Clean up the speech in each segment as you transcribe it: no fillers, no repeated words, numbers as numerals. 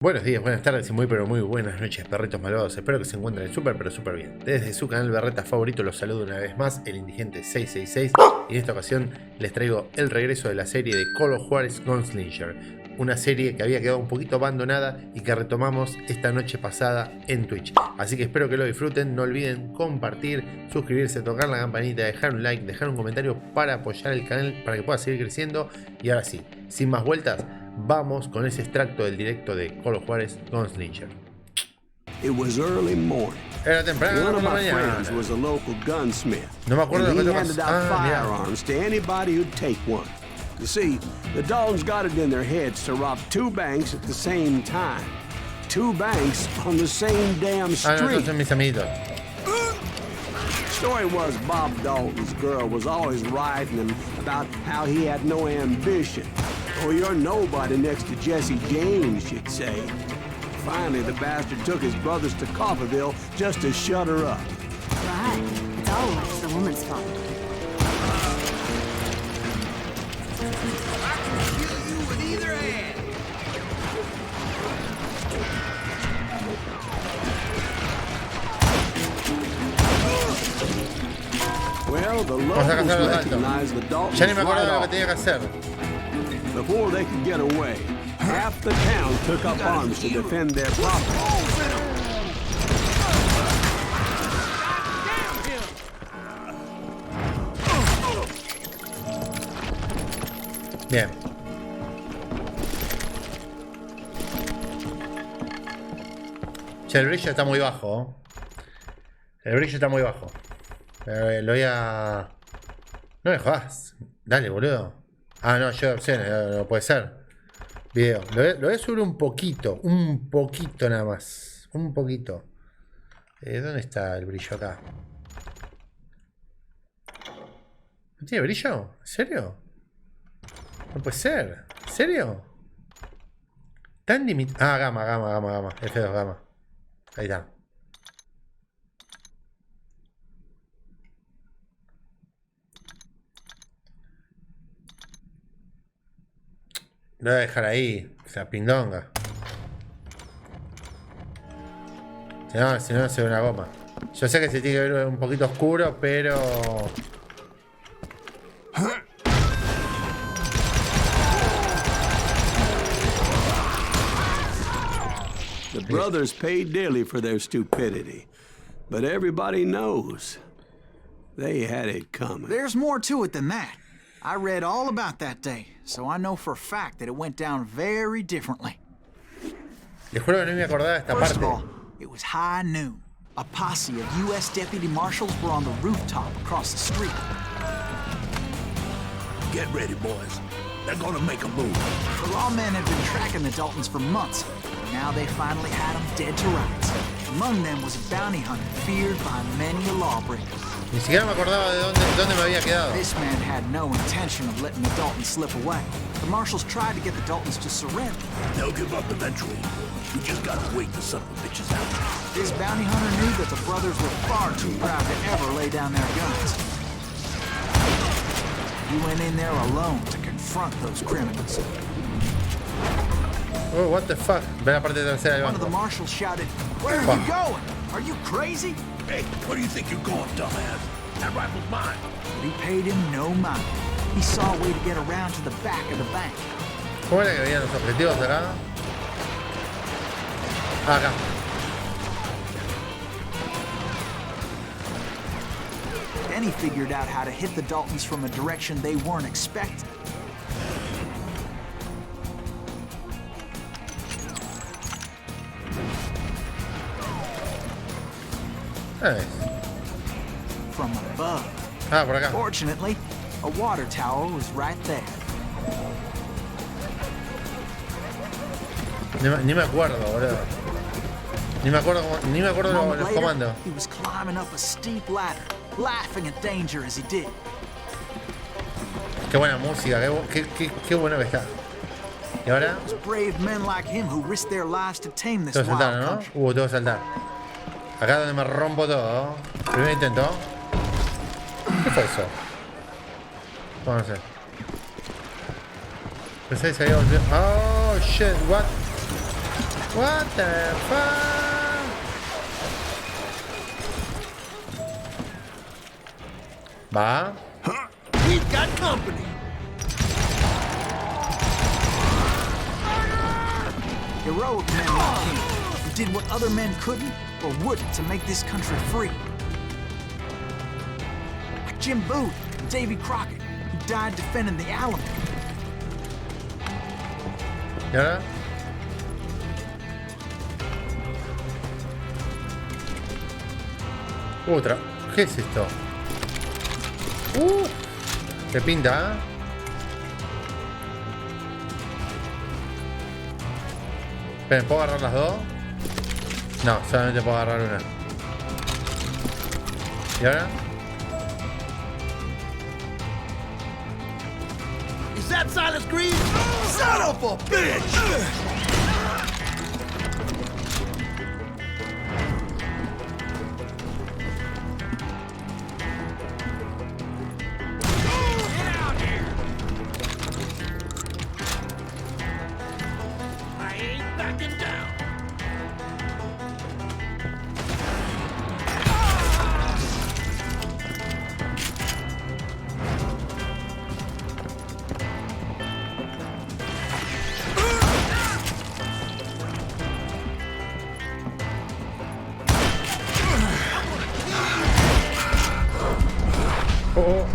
Buenos días, buenas tardes y muy pero muy buenas noches, perritos malvados. Espero que se encuentren súper pero súper bien. Desde su canal berreta favorito los saludo una vez más, el indigente 666, y en esta ocasión les traigo el regreso de la serie de Call of Juarez Gunslinger, una serie que había quedado un poquito abandonada y que retomamos esta noche pasada en Twitch. Así que espero que lo disfruten, no olviden compartir, suscribirse, tocar la campanita, dejar un like, dejar un comentario para apoyar el canal para que pueda seguir creciendo. Y ahora sí, sin más vueltas, vamos con ese extracto del directo de Call of Juarez Gunslinger. It was early morning. Era temprano One por of la my mañana. friends was a local gunsmith. No me acuerdo and de he lo que handed pasó. out Mira. firearms to anybody who'd take one. You see, the dogs got it in their heads to rob two banks at the same time. Two banks on the same damn No, street. son mis amiguitos. Story was Bob Dalton's girl was always writing him about how he had no ambition. Oh, you're nobody next to Jesse James, she'd say. Finally, the bastard took his brothers to Coffeyville just to shut her up. Right. It's always the woman's fault. I'll kill you with either hand. Well, the Vamos a locals cazar los recognized the altos. Daltons Ya ni me acuerdo right de lo que off. tenía que hacer. Before they could get away, half the town took up arms to defend their property. Bien. Che, el brillo está muy bajo. El brillo está muy bajo. Lo voy a... No me jodas. Dale, boludo. Ah, no, yo opciones, no puede ser. Video. Lo voy a subir un poquito nada más. Un poquito. ¿Dónde está el brillo acá? ¿No tiene brillo? ¿En serio? No puede ser. ¿En serio? Tan limitado. Ah, gama. F2 gama. Ahí está. Lo voy a dejar ahí. O sea, pindonga. Si no se ve una goma. Yo sé que se tiene que ver un poquito oscuro, pero... The brothers paid dearly for their stupidity, but everybody knows they had it coming. There's more to it than that. I read all about that day, so I know for a fact that it went down very differently. Les juro que no me acordaba de esta First of parte. all, it was high noon. A posse of U.S. deputy marshals were on the rooftop across the street. Get ready, boys. They're gonna make a move. The lawmen had been tracking the Daltons for months, and now they finally had them dead to rights. Among them was a bounty hunter feared by many a lawbreaker. Ni siquiera me acordaba de dónde me había quedado. This man had no intention of letting the Daltons slip away. The marshals tried to get the Daltons to surrender. They'll give up eventually. We just gotta wait the son of a bitches out. This bounty hunter knew that the brothers were far too proud to ever lay down their guns. He went in there alone to confront those criminals. Oh, what the fuck. Ve la parte trasera del One of the banco. marshals shouted, "Where are you going? Are you crazy?" Hey, where do you think you're going, dumbass? That rifle's mine. But he paid him no mind. He saw a way to get around to the back of the bank. ¿Cómo era que veían los objetivos acá? Ah, acá. Then he figured out how to hit the Daltons from a direction they weren't expecting. From above. Ah, por acá. Fortunately, a water tower was right there. Ni me acuerdo, boludo. Ni me acuerdo A moment los later, comandos. he was climbing up a steep ladder, laughing at danger as he did. Qué buena música, qué bueno que está. ¿Y ahora? It was brave men like him who risked their lives to tame this Tengo que saltar, wild ¿no? country. Tengo que saltar. Acá donde me rompo todo. Primer intento. ¿Qué fue eso? No sé. Pensé que se había volvido. Oh shit, what? What the fuck? Va. We've got company. Heroic men like him, who did what other men couldn't or wouldn't to make this country free. Like Jim Booth and Davy Crockett, who died defending the Alamo. ¿Y ahora? Otra. ¿Qué es esto? Se pinta, ¿eh? Espera, ¿puedo agarrar las dos? No, solamente puedo agarrar una. ¿Y ahora? Is that SILAS GREAVES? Son of a bitch! Oh.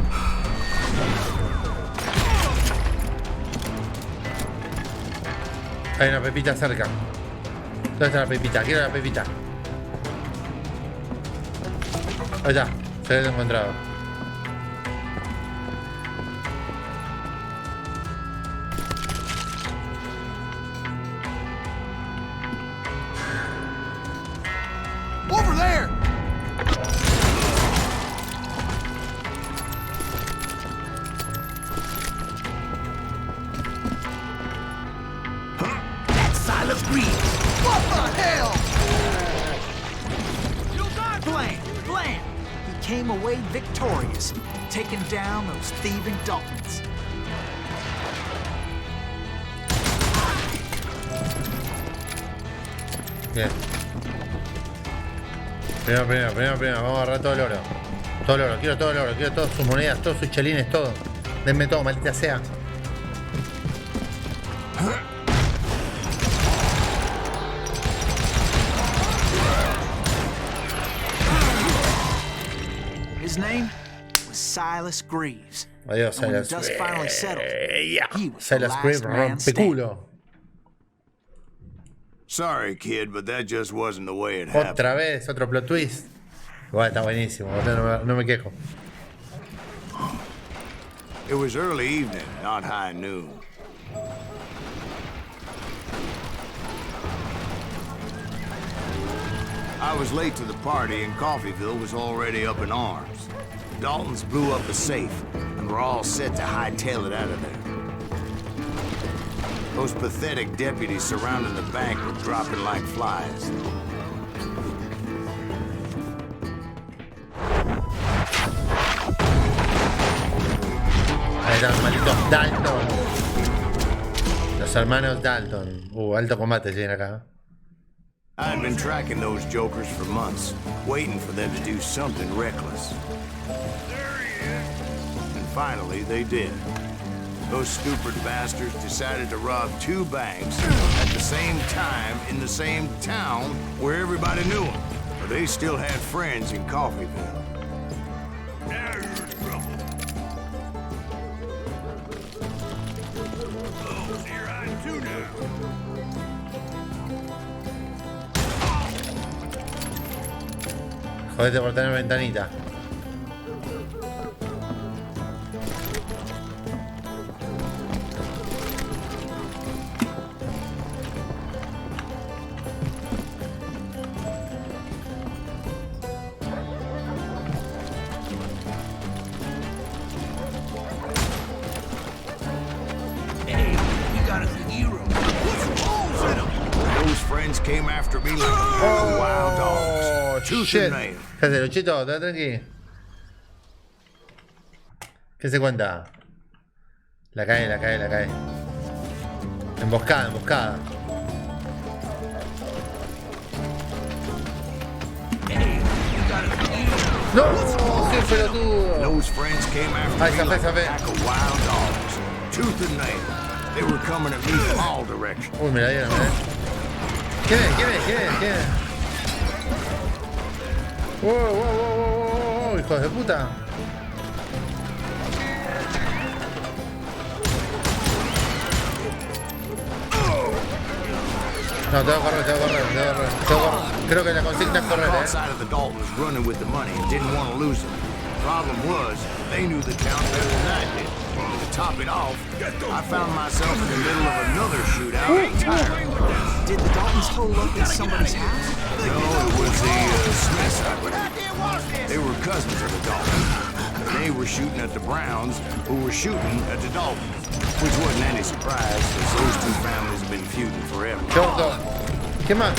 Hay una pepita cerca. ¿Dónde está la pepita? Quiero la pepita. Ahí está. Se la he encontrado. Over there! That's SILAS GREAVES! What the hell? Blam! He came away victorious, taking down those thieving Daltons. Bien. Primero. Vamos a agarrar todo el oro. Todo el oro. Quiero todo el oro. Quiero todas sus monedas, todos sus chelines, todo. Denme todo, maldita sea. His name was SILAS GREAVES. Adiós, And when the SILAS dust finally settled, he was the SILAS last Greaves man standing. rompeculo. Sorry, kid, but that just wasn't the way it happened. Otra vez, otro plot twist. Igual está buenísimo, no me quejo. It was early evening, not high noon. I was late to the party and Coffeyville was already up in arms. The Daltons blew up the safe and were all set to hightail it out of there. Those pathetic deputies surrounding the bank were dropping like flies. Ahí están los malditos Dalton. Los hermanos Dalton. Alto combate si viene acá. I'd been tracking those jokers for months, waiting for them to do something reckless. There he is. And finally, they did. Those stupid bastards decided to rob two banks at the same time in the same town where everybody knew them. But they still had friends in Coffeyville. Now you're in trouble. Oh, so you're hiding too now. Jodete por tener ventanita. Came after me like wild dogs. Tooth Shit. and nail. ¿Qué haces, Luchito? ¿Estás tranqui? ¿Qué se cuenta? La cae. Emboscada. ¡No! ¡Qué pelotudo! Those friends came after Ay, me zafé, like a zafé. pack of wild dogs, tooth and nail. They were coming at me from all directions. Uy, me la dieron, ¿Quién es? ¡Wow! ¡Hijos de puta! No, tengo que correr. Creo que la consigna es correr, Caught sight of the Daltons running with the money and didn't want to lose it. Problem was, they knew the town better than I did. To top it off, I found myself in the middle of another shootout entirely. Did the Daltons hole up in somebody's house? No, it was the Smiths, I believe. They were cousins of the Daltons. And they were shooting at the Browns, who were shooting at the Daltons. Which wasn't any surprise, since those two families have been feuding forever. ¿Qué más?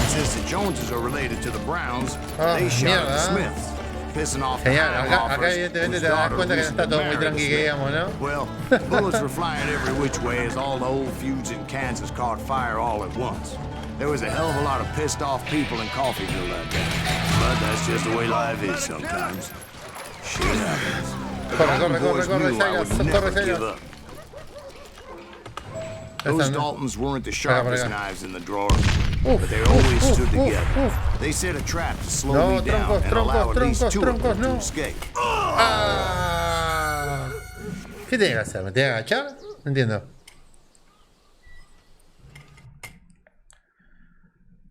Since the Joneses are related to the Browns, Ah, they shot at the mierda. Smiths, pissing off the Genial, acá Highhoffers, evidentemente whose te das daughter cuenta que no está recently todo muy married a tranqui que Smith. digamos, ¿no? Well, bullets were flying every which way as all the old feuds in Kansas caught fire all at once. There was a hell of a lot of pissed off people in Coffeyville that day. But that's just the way life is sometimes. Shit happens. The Dalton boys knew I would never give up. Those Daltons weren't the sharpest knives in the drawer, but they always stood together. They set a trap to slow me down and allow at least two of them to escape. Ah. ¿Qué tiene que hacer? ¿Me tiene que agachar? No entiendo.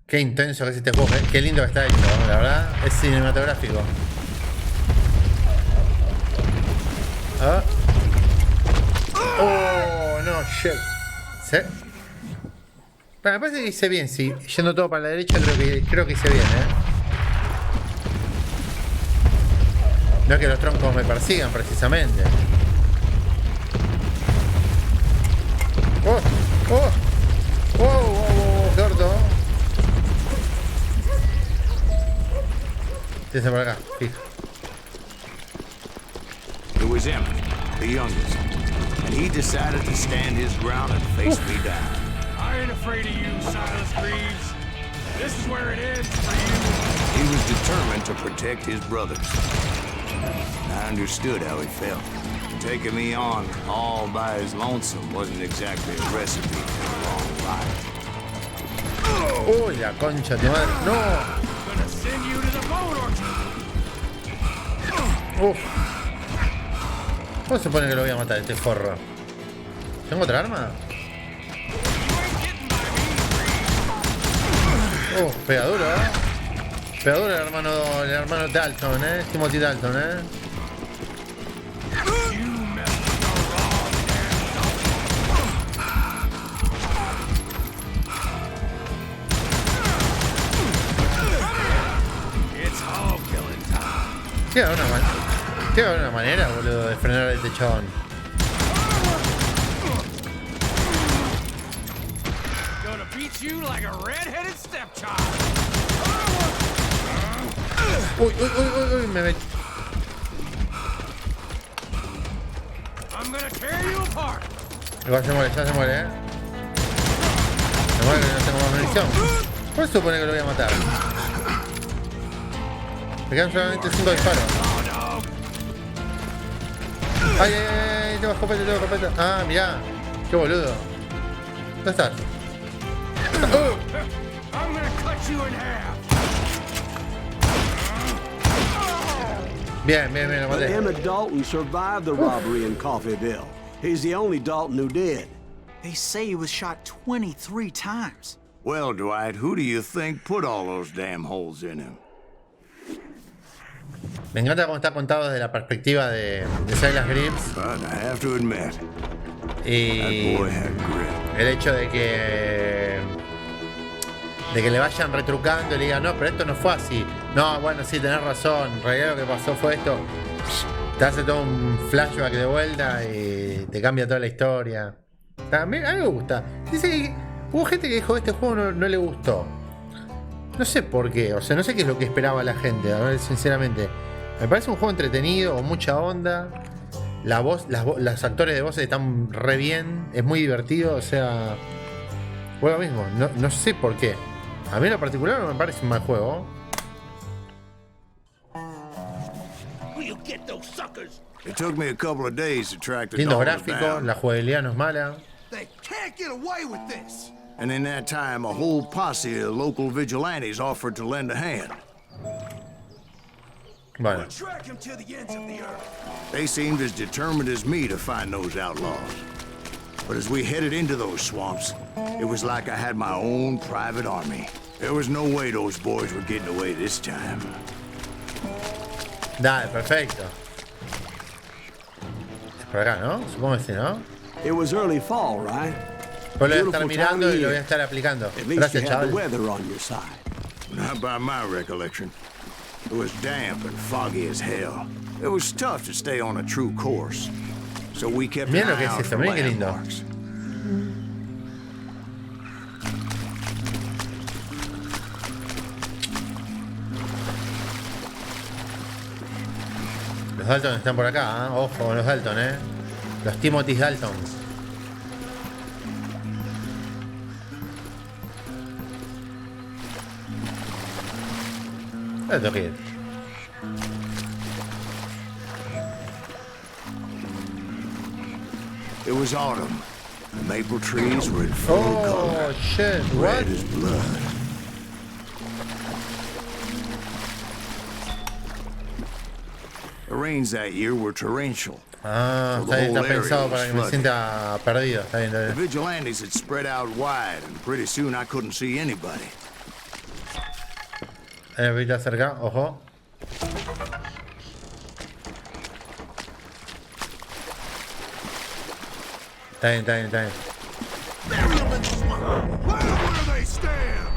Qué intenso que es este juego, qué lindo que está hecho, la verdad, es cinematográfico. ¿Ah? Oh, no, shit. ¿Sí? Pero me parece que hice bien, sí. Yendo todo para la derecha, creo que hice bien, No es que los troncos me persigan, precisamente. ¡Oh! ¡Qué orto! Tienes por acá, fijo. It was him, the youngest, and he decided to stand his ground and face me down. I ain't afraid of you, SILAS GREAVES. This is where it ends for you. He was determined to protect his brothers. I understood how he felt. Taking me on all by his lonesome wasn't exactly a recipe for a long life. ¡Uy, la concha de madre! ¡No! Gonna send you to the boat orchard. ¡Uf! ¿Cómo se supone que lo voy a matar este forro? ¿Tengo otra arma? Pega duro, Pega duro el hermano Dalton, Timothy Dalton, Tiene que haber una manera, boludo, de frenar a este chabón. Gonna beat you like a red-headed stepchild. Uy, me metí. I'm gonna tear you apart. Igual ya se muere, Se muere que no tengo más munición. ¿Por se supone que lo voy a matar? Me quedan solamente 5 disparos. Ay, tengo escopeta. Ah, mirá. Qué boludo. ¿Dónde estás? I'm gonna cut you in half. Bien, lo But maté. Emmett Dalton survived the robbery in Coffeyville. He's the only Dalton who did. They say he was shot 23 times. Well, Dwight, who do you think put all those damn holes in him? Me encanta cómo está contado desde la perspectiva de SILAS GREAVES. But I have to admit, Y that boy had grit. el hecho de que le vayan retrucando y le digan, no, pero esto no fue así. No, bueno, sí, tenés razón. En realidad lo que pasó fue esto. Te hace todo un flashback de vuelta y te cambia toda la historia. También, a mí me gusta. Dice que hubo gente que dijo que este juego no le gustó. No sé por qué, o sea, no sé qué es lo que esperaba la gente, a ver, sinceramente. Me parece un juego entretenido, con mucha onda. La voz, los actores de voces están re bien, es muy divertido, o sea. Juego mismo, no sé por qué. A mí en lo particular no me parece un mal juego. get those suckers. It took me a couple of days to track the Lindo dogs gráfico, down. la jugabilidad no es mala. They can't get away with this. And in that time, a whole posse of local vigilantes offered to lend a hand. Bueno, Track him to the ends of the earth. They seemed as determined as me to find those outlaws. But as we headed into those swamps, it was like I had my own private army. There was no way those boys were getting away this time. dale, perfecto. Es por acá, ¿no? Supongo que sí, ¿no? It was early fall, right? Pues lo voy a estar Beautiful mirando time of y lo voy a year. estar aplicando. At least you Gracias, had the chaval. weather on your side. Not by my recollection. It was damp and foggy as hell. It was tough to stay on a true course. So we kept an Miren lo que eye es out esto, for miren qué lindo. landmarks. Los Dalton están por acá, ¿eh? Ojo con los Dalton, Los Timothy Dalton. Tengo que ir. It was autumn. The maple trees were in full color. Oh, shit, Red what? as blood. The rains that year were torrential. Ah, So está, the está whole area pensado was para que me flooded. sienta perdido. Está bien, está The bien. vigilantes had spread out wide, and pretty soon I couldn't see anybody. Voy a acercar, ojo. Está bien, está bien, está bien. Bury them in the swamp. Let them where they stand.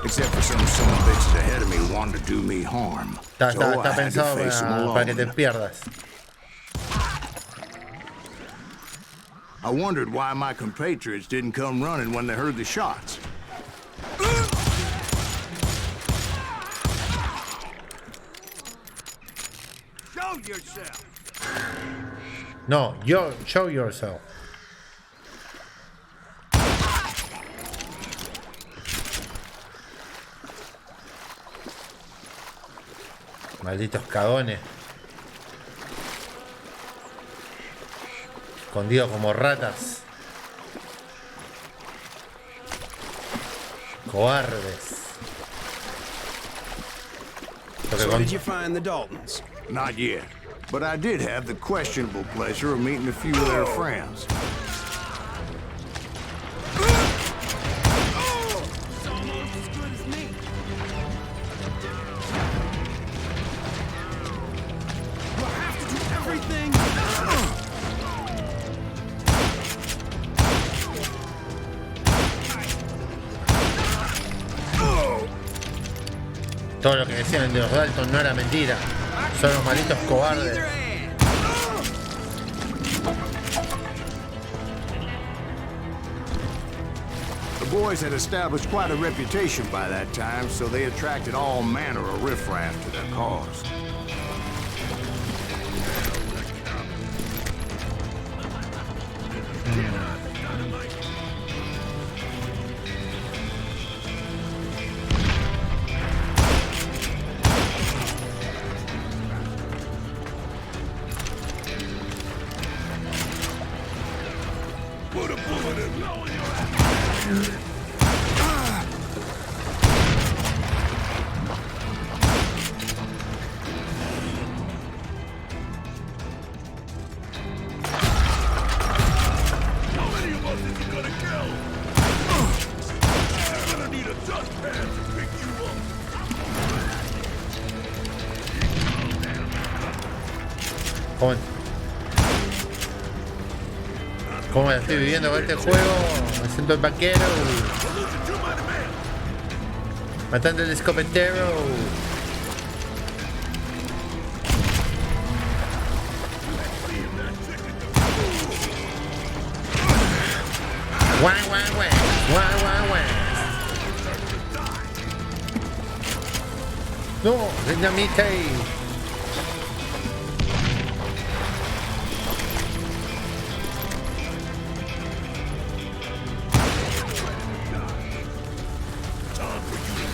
Except for some son of bitches ahead of me wanting to do me harm. Está, So está, I está had to pensado face them para que te alone. pierdas. I wondered why my compatriots didn't come running when they heard the shots. Show yourself. No, show yourself. Malditos cagones. Escondidos como ratas. Cobardes. Lo que So con- did you find the Daltons? Not yet. But I did have the questionable pleasure of meeting a few of their friends. Todo lo que decían de los Dalton no era mentira. Son los malditos cobardes. The boys had established quite a reputation by that time, so they attracted all manner of riffraff to their cause. Put a bullet in your How many of us is he gonna kill? You're gonna need a dustpan to pick you up. ¿Cómo la estoy viviendo con este juego? Me siento el vaquero. Salute to my man. Matando el escopetero. Guau, guau, guau. Guau, guau, guau. No, dinamite.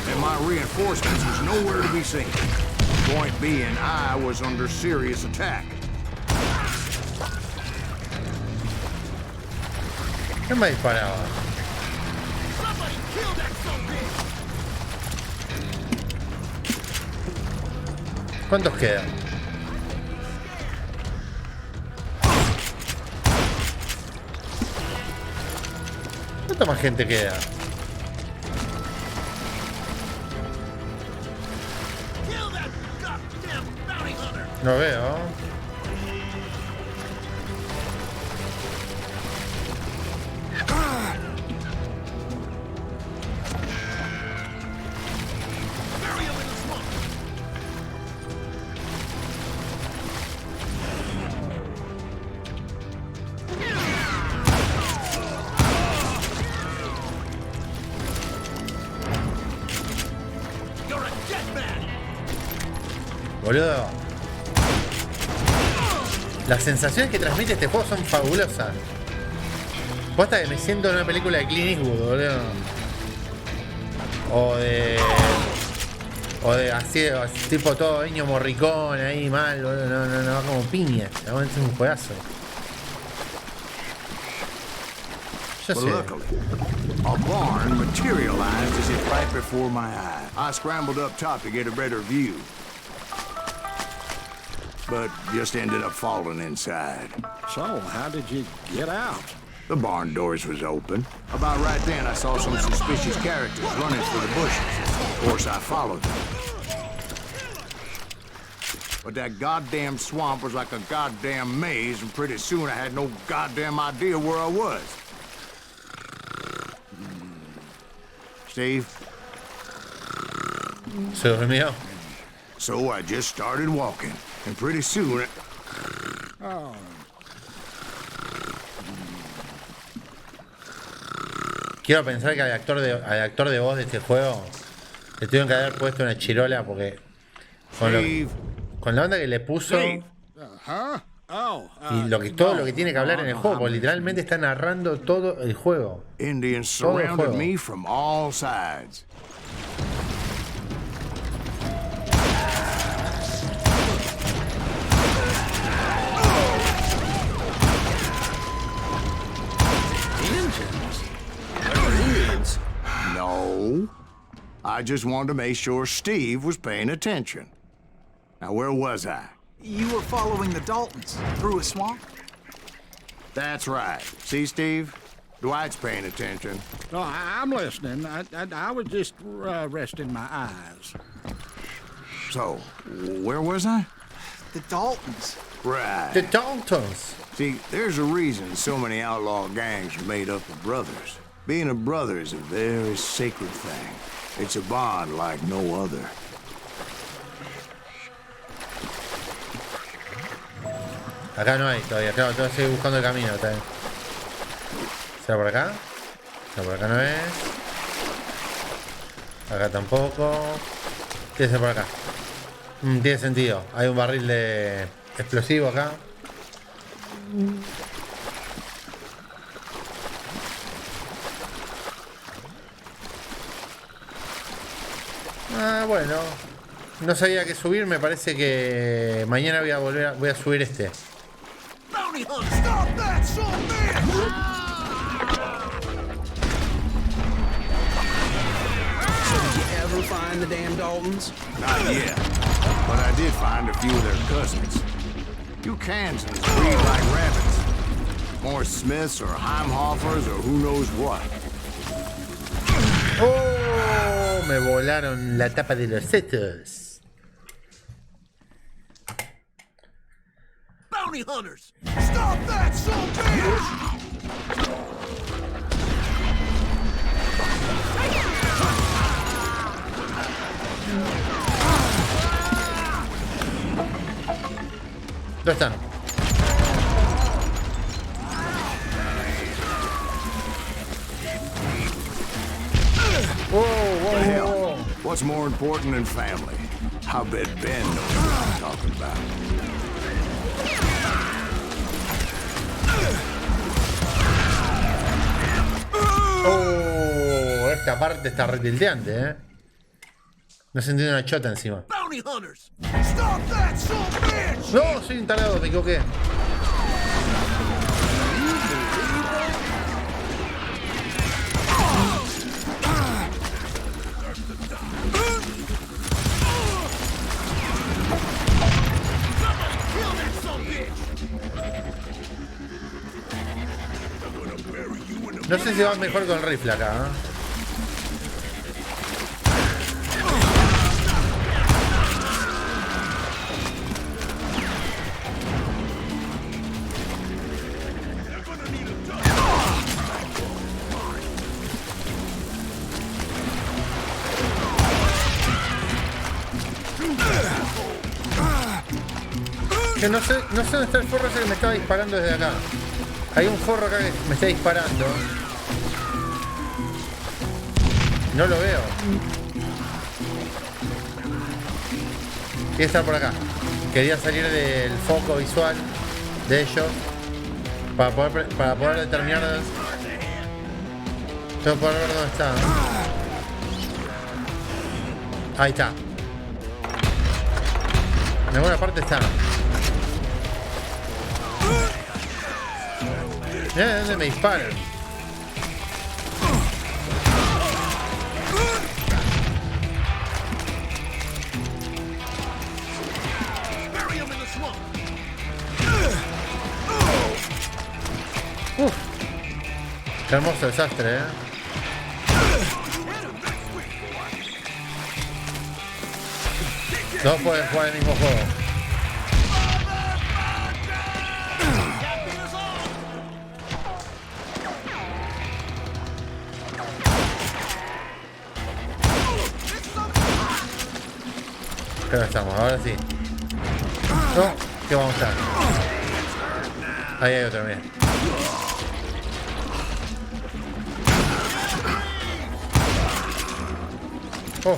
And my reinforcements was nowhere to be seen. Point being, I was under serious attack. ¿Qué me disparaba? ¿Cuántos quedan? ¿Cuánta más gente queda? No veo. Boludo. Las sensaciones que transmite este juego son fabulosas. Posta que me siento en una película de Clint Eastwood, boludo. O de así, tipo todo niño morricón ahí mal, boludo. No, va como piña. Es un juegazo. Yo Well, sé. luckily, a barn materialized as if right before my eyes. I scrambled up top to get a better view, but just ended up falling inside. So, how did you get out? The barn doors was open. About right then, I saw some suspicious characters running through the bushes. Of course, I followed them. But that goddamn swamp was like a goddamn maze, and pretty soon I had no goddamn idea where I was. Steve? Se durmió. So I just started walking, and pretty soon... Oh, Quiero pensar que al actor de voz de este juego le tuvieron que haber puesto una chirola porque Steve? con la onda que le puso Steve? huh? Oh, y todo lo que tiene que hablar en el juego, porque literalmente está narrando todo el juego. Indians Todo el surrounded juego. me from all sides. No. I just wanted to make sure Steve was paying attention. Now, where was I? You were following the Daltons through a swamp? That's right. See, Steve? Dwight's paying attention. no, I'm listening. I was just resting my eyes. So, where was I? The Daltons. Right. The Daltons. See, there's a reason so many outlaw gangs are made up of brothers. Being a brother is a very sacred thing. It's a bond like no other. Acá no hay todavía, claro, tengo que seguir buscando el camino. ¿Será por acá? No, por acá no es. Acá tampoco. Tiene que ser por acá. Tiene sentido. Hay un barril de explosivo acá. Ah, bueno. No sabía que subir, me parece que mañana voy a subir este. Bounty hunter, stop that, son of a bitch! So did you ever find the damn Daltons? Not yet. But I did find a few of their cousins. You Kansans breed like rabbits. More Smiths or Heimhoffers or who knows what. ¡Oh! Me volaron la tapa de los setos. Bounty hunters, stop that, son of a bitch! ¿Dónde están? Whoa. What's more important than family? I bet Ben knows what I'm talking about. Oh, esta parte está retildeante, ¿eh? No se entiende una chota encima. Bounty bounty hunters! Stop that, son of a bitch! No, soy un tarado, me equivoqué. No sé si va mejor con el rifle acá, ¿eh? Que no sé dónde está el forro ese que me estaba disparando desde acá. Hay un forro acá que me está disparando. No lo veo. Y está por acá. Quería salir del foco visual de ellos para poder determinar. Tengo que poder ver dónde está. Ahí está. En alguna parte está. Mira dónde me disparan. Uf. Qué hermoso desastre, No pueden jugar el mismo juego. Pero estamos, ahora sí. No, ¿qué vamos a estar? Ahí hay otro, mira. Oh,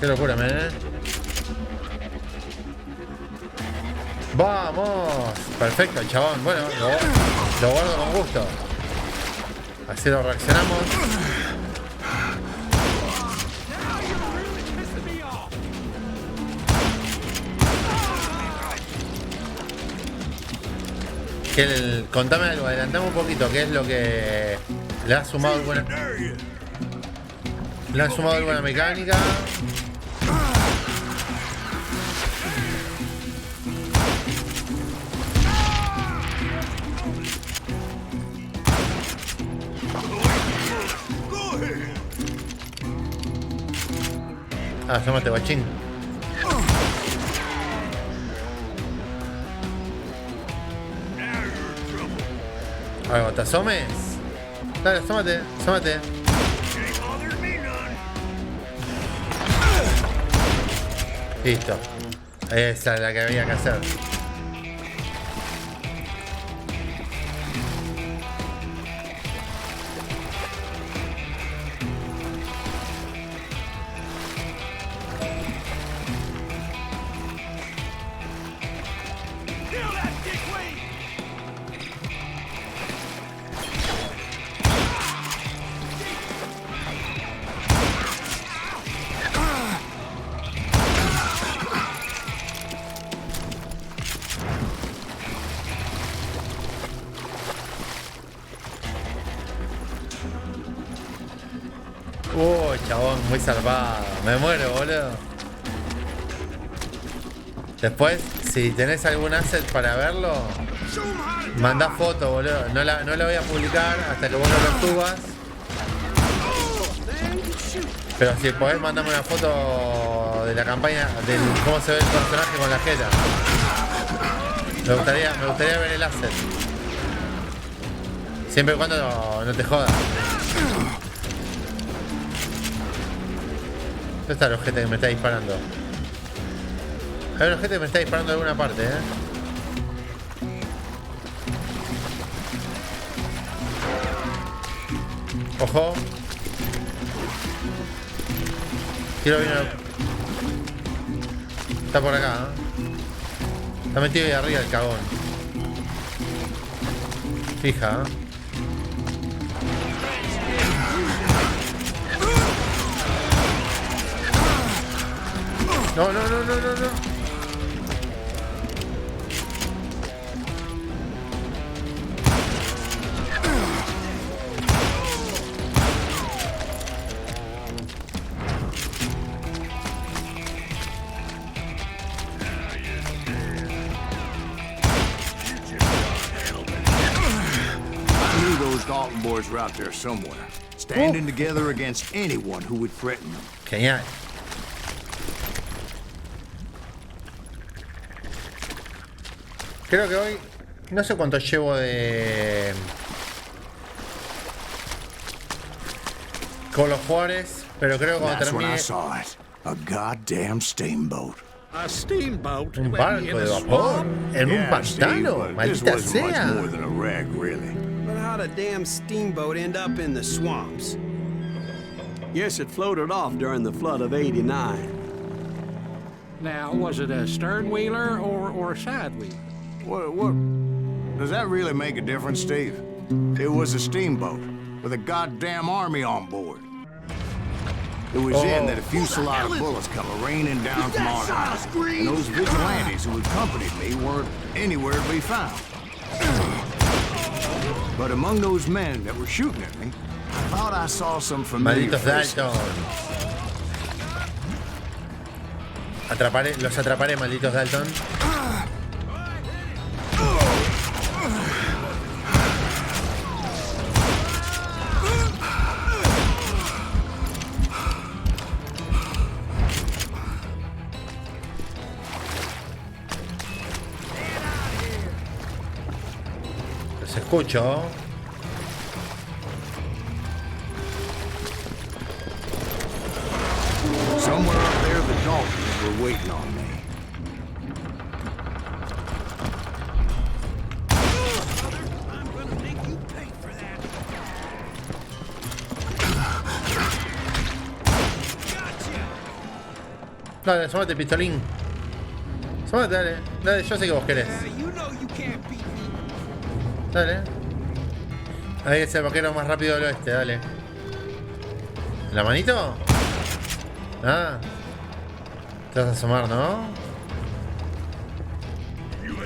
qué locura, ¿eh? ¡Vamos! Perfecto, el chabón. Bueno, lo guardo con gusto. Así lo reaccionamos. Contame algo, adelantame un poquito, ¿qué es lo que le ha sumado alguna? ¿Le han sumado alguna mecánica? Ah, llámate guachín. Algo, ¿te asomes? Dale, asómate, asómate. Listo. Esa es la que había que hacer. Uy, chabón, muy salvado. Me muero, boludo. Después, si tenés algún asset para verlo, mandá foto, boludo. No la voy a publicar hasta que vos no lo subas. Pero si podés, mandame una foto de la campaña, de cómo se ve el personaje con la jeta. Me gustaría ver el asset. Siempre y cuando no te jodas. ¿Dónde está el ojete que me está disparando? Hay un ojete que me está disparando de alguna parte, Ojo. Quiero bien. Está por acá, Está metido ahí arriba el cagón. Fija, No, no, no, no, no, no. Dalton boys were out there somewhere, standing together against anyone who would threaten them. Genial. Creo que hoy no sé cuánto llevo de Call of Juarez, pero creo que cuando That's when I termine saw it. A goddamn steamboat. A steamboat? un barco de vapor en un Yeah, Steve, pantano, but this maldita wasn't much sea. more than a wreck, really. But how'd a damn steamboat end up in the swamps? Yes, it floated off during the flood of '89. Now, was it a stern wheeler or a side wheeler? What? Does that really make a difference, Steve? It was a steamboat with a goddamn army on board. It was in that a fusillade of bullets come raining down from our house, and those vigilantes who accompanied me weren't anywhere to be found. But among those men that were shooting at me, I thought I saw some familiar Malditos faces. Dalton. Los atraparé, malditos Dalton. Los escucho. Somewhere up there, the Daltons were waiting on me. Dale, asómate, pistolín. Asómate, dale. Dale, yo sé que vos querés. Dale. Ahí es el vaquero más rápido del oeste, dale. ¿La manito? Ah. Te vas a asomar, ¿no?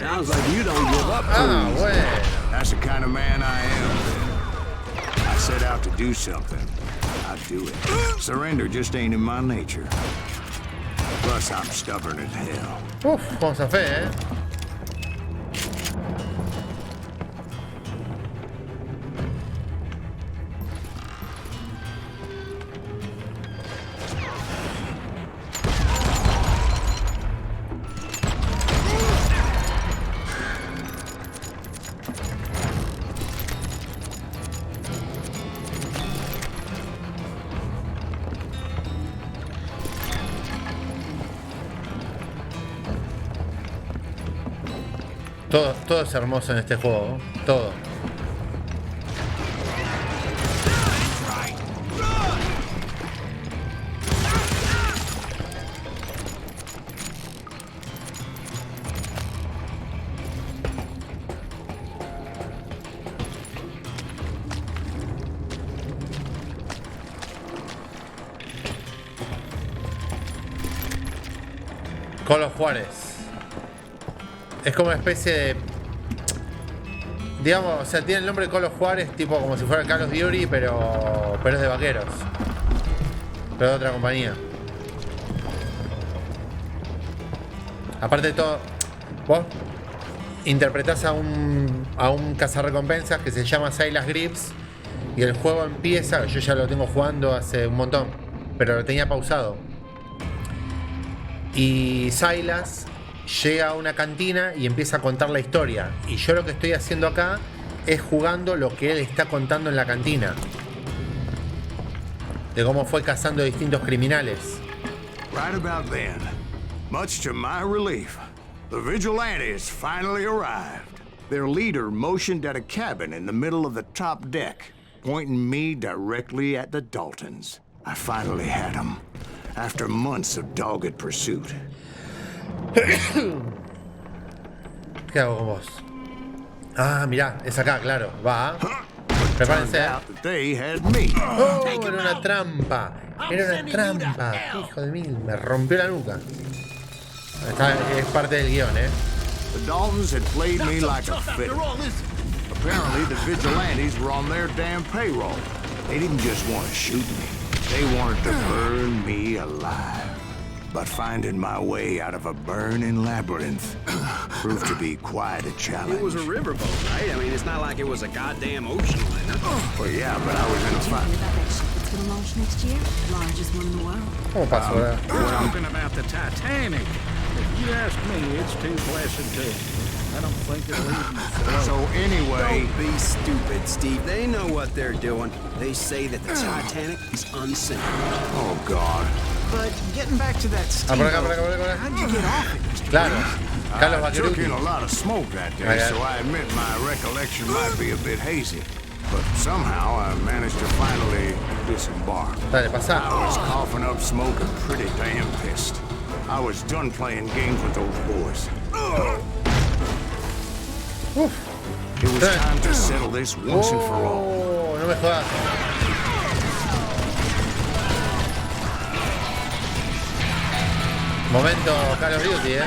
Sounds like you don't give up. Ah, bueno. That's the kind of man I am. I set out to do something. I do it. Surrender just ain't in my nature. Plus, I'm stubborn as hell. Uf, vamos a fe, ¿eh? Todo es hermoso en este juego, todo. Call of Juarez. Es como una especie de... Digamos, o sea, tiene el nombre de Call of Juarez, tipo como si fuera Call of Duty, pero es de vaqueros. Pero de otra compañía. Aparte de todo, vos interpretás a un cazarrecompensas que se llama SILAS GREAVES. Y el juego empieza, yo ya lo tengo jugando hace un montón, pero lo tenía pausado. Y Silas llega a una cantina y empieza a contar la historia. Y yo lo que estoy haciendo acá es jugando lo que él está contando en la cantina. De cómo fue cazando distintos criminales. Right about then, much to my relief, the vigilantes finally arrived. Their leader motioned at a cabin in the middle of the top deck, pointing me directly at the Daltons. I finally had them, after months of dogged pursuit. ¿Qué hago con vos? Ah, mirá, es acá, claro. Va. Prepárense. Turned out that they had me. Oh, era una trampa. Era una trampa. Hijo de mil. Me rompió la nuca. Es parte del guión, The Daltons had played me like a fiddle. Apparently, the vigilantes were on their damn payroll. They didn't just want to shoot me. They wanted to burn me alive. But finding my way out of a burning labyrinth proved to be quite a challenge. It was a riverboat, right? I mean, it's not like it was a goddamn ocean liner. Well, yeah, but I was in a Did you fight. hear about that ship that's gonna launch next year? Largest one in the world. ¿Cómo pasó ahora? We're talking about the Titanic. If you ask me, it's too blessed too. I don't think it'll even float. So anyway, Don't be stupid, Steve. They know what they're doing. They say that the Titanic is unsinkable. oh God. But getting back to that Ah, por acá, steamboat, por acá, por acá. how'd you get off it, Mr. Claro. Carlos I took Bacheruti. in a lot of smoke that day, Okay. so I admit my recollection might be a bit hazy. But somehow I managed to finally disembark. Dale, I pasá. was coughing up smoke and pretty damn pissed. I was done playing games with those boys. It was time to settle this once and for all. Oh, no me jodas. Momento Call of Duty,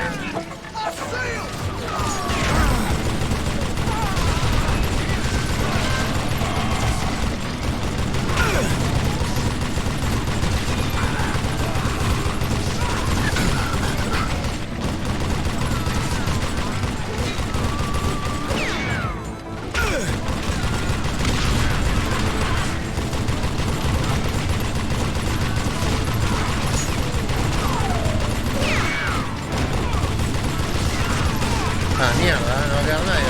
Ah, mierda, no va a quedar nadie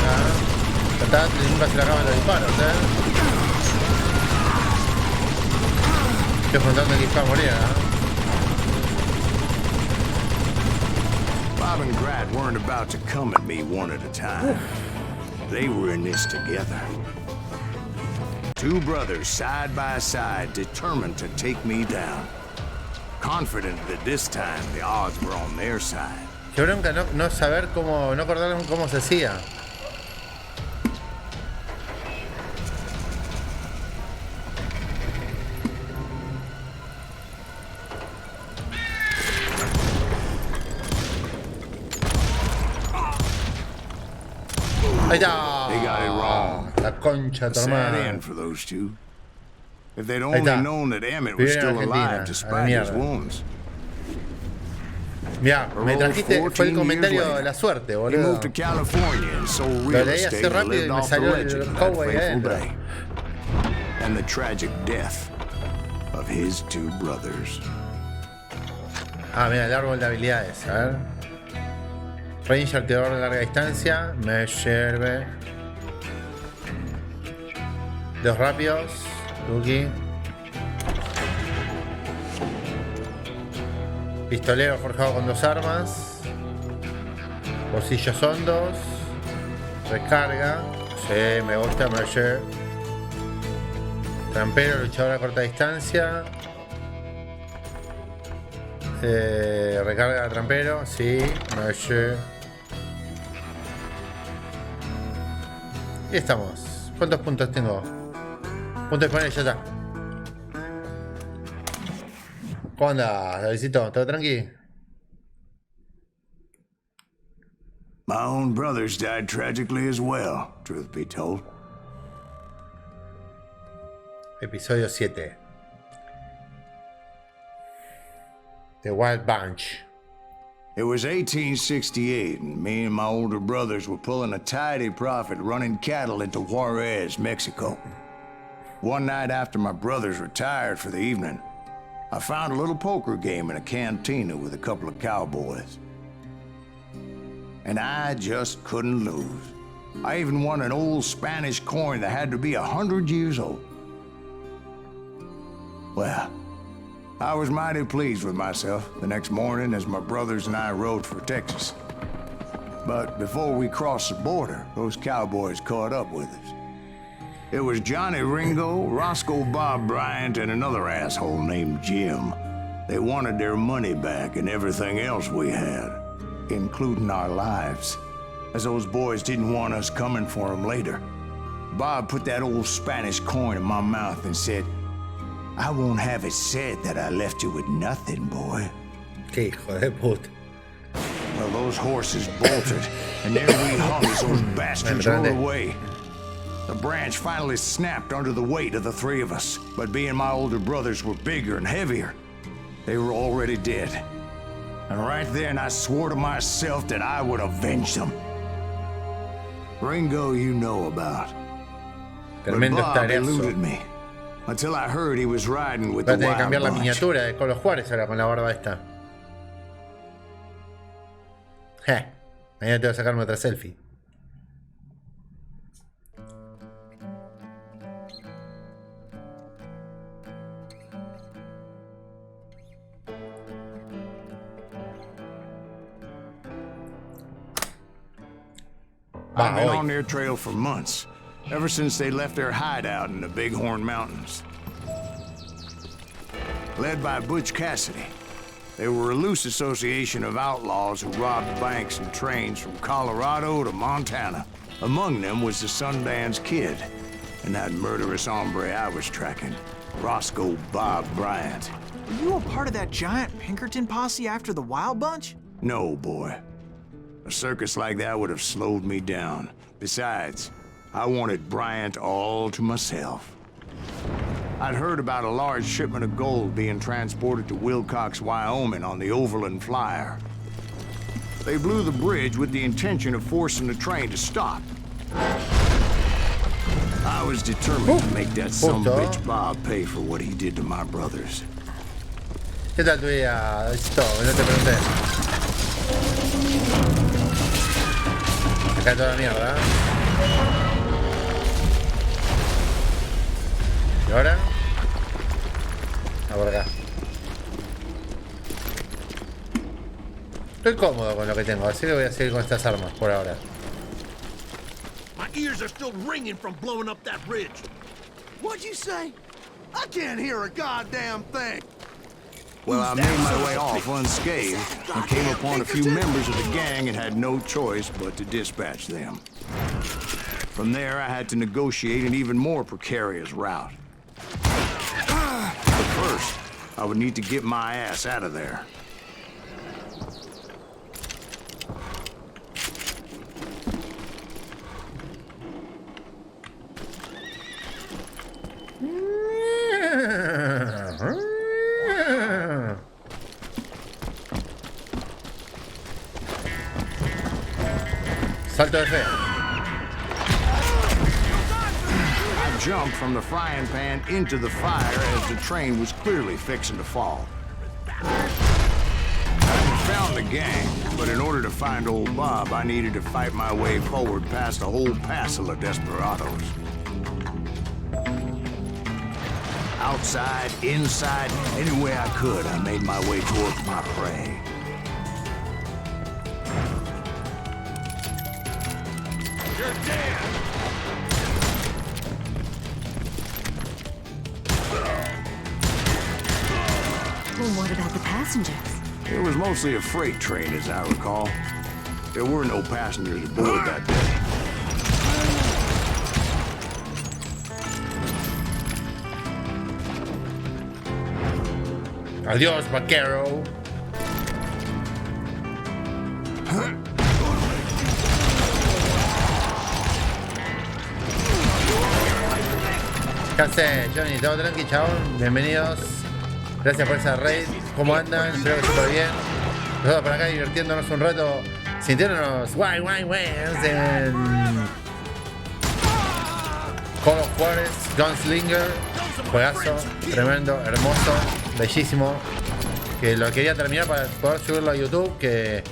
acá. Nunca se le acaban los disparos, Estoy contando que va a morir, Bob and Grad weren't about to come at me one at a time. They were in this together. Two brothers side by side, determined to take me down. Confident that this time the odds were on their side. Qué bronca no saber cómo, no acordar cómo se hacía. Ahí está. They got it wrong. La concha de tu Sad hermana. end for those two. If they'd Ahí only está. known that Emmett was Vivieron en still Argentina, alive a la despite his mierda. wounds. Mirá, me trajiste, fue el comentario de la suerte, He boludo. moved to California and sold Lo real leí hace estate and rápido y lived me off the salió el legend of that cowboy fateful adentro. day. And the tragic death of his two brothers. Ah, mira, el árbol de habilidades, a ver. Ranger, tirador de larga distancia, me sirve. Dos rápidos, Lucky. Pistolero forjado con dos armas. Bolsillos hondos. Recarga. Sí, me gusta, me sirve. Trampero, luchador a corta distancia. Recarga de trampero, sí, me. Y estamos. ¿Cuántos puntos tengo? Punto disponible, ya está. ¿Cómo andas, Davidcito? ¿Todo tranqui? My own brothers died tragically as well, truth be told. Episodio 7. The Wild Bunch. It was 1868, and me and my older brothers were pulling a tidy profit running cattle into Juarez, Mexico. One night after my brothers retired for the evening, I found a little poker game in a cantina with a couple of cowboys. And I just couldn't lose. I even won an old Spanish coin that had to be 100 years old. Well, I was mighty pleased with myself the next morning as my brothers and I rode for Texas. But before we crossed the border, those cowboys caught up with us. It was Johnny Ringo, Roscoe Bob Bryant, and another asshole named Jim. They wanted their money back and everything else we had, including our lives, as those boys didn't want us coming for them later. Bob put that old Spanish coin in my mouth and said, I won't have it said that I left you with nothing, boy. Qué hijo de puta. Well, those horses bolted, and there we hung as those bastards rode away. The branch finally snapped under the weight of the three of us, but being my older brothers were bigger and heavier, they were already dead. And right then I swore to myself that I would avenge them. Ringo you know about. But Bob eluded me, until I heard he was riding with the Voy a tener que wild cambiar la bunch. miniatura de Call of Juarez ahora con la barba esta. Mañana tengo que sacarme otra selfie. I've been on their trail for months, ever since they left their hideout in the Bighorn Mountains. Led by Butch Cassidy, they were a loose association of outlaws who robbed banks and trains from Colorado to Montana. Among them was the Sundance Kid, and that murderous hombre I was tracking, Roscoe Bob Bryant. Were you a part of that giant Pinkerton posse after the Wild Bunch? No, boy. A circus like that would have slowed me down. Besides, I wanted Bryant all to myself. I'd heard about a large shipment of gold being transported to Wilcox, Wyoming on the Overland Flyer. They blew the bridge with the intention of forcing the train to stop. I was determined to make that sumbitch Bob pay for what he did to my brothers. ¿Qué tal tu día? Esto, no te pregunté. Acá toda la mierda. ¿Y ahora? Por acá. Estoy cómodo con lo que tengo, así que voy a seguir con estas armas por ahora. My ears are still ringing from blowing up that bridge. What'd you say? I can't hear a goddamn thing. Well, I made my way off unscathed and came upon a few members of the gang and had no choice but to dispatch them. From there, I had to negotiate an even more precarious route. But first, I would need to get my ass out of there. Salto de fe. I jumped from the frying pan into the fire as the train was clearly fixing to fall. I found the gang, but in order to find old Bob, I needed to fight my way forward past a whole passel of desperados. Outside, inside, any way I could, I made my way towards my prey. You're dead! Well, what about the passengers? It was mostly a freight train, as I recall. There were no passengers aboard that day. Adiós, vaquero. ¿Qué haces, Johnny? ¿Todo tranqui, chabón? Bienvenidos. Gracias por esa raid. ¿Cómo andan? Espero que súper bien. Nosotros por acá divirtiéndonos un rato, sintiéndonos guay en Call of Juarez, Gunslinger. Juegazo, tremendo, hermoso, bellísimo. Que lo quería terminar para poder subirlo a YouTube, que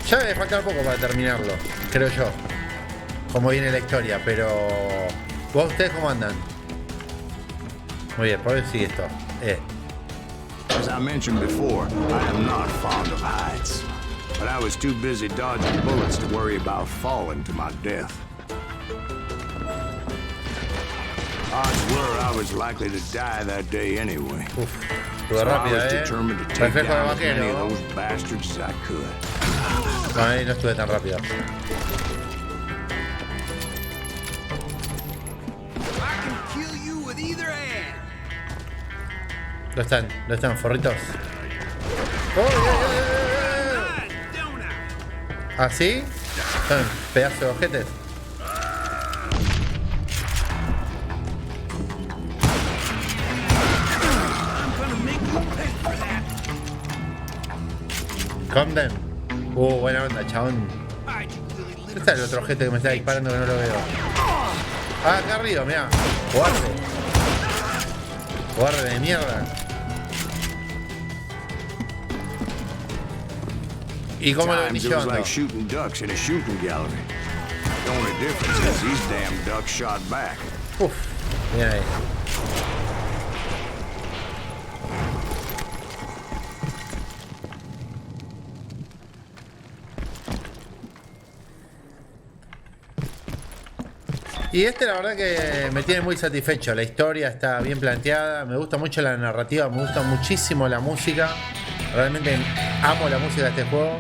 ya me falta poco para terminarlo, creo yo. Como viene la historia, pero... ¿Ustedes cómo andan? Muy bien, por hoy sigue esto. As I mentioned before, I am not fond of heights. But I was too busy dodging bullets to worry about falling to my death. Odds were I was likely to die that day anyway. Estuvo rápida, I was determined to take Reflejo de down as many vaquero. of those bastards as I could. No, ahí no estuve tan rápido. I can kill you with either hand. ¿Dónde están, forritos? ¿Ah, sí? Son pedazos de ojetes. Comden. Buena onda, chabón. ¿Dónde está el otro ojete que me está disparando que no lo veo? Ah, acá arriba, mirá. Guarde de mierda. ¿Y cómo lo venís llevando? Like shooting ducks in a shooting gallery. The only difference is these damn ducks shot back. Uf, bien ahí. Y la verdad que me tiene muy satisfecho. La historia está bien planteada. Me gusta mucho la narrativa. Me gusta muchísimo la música. Realmente amo la música de este juego.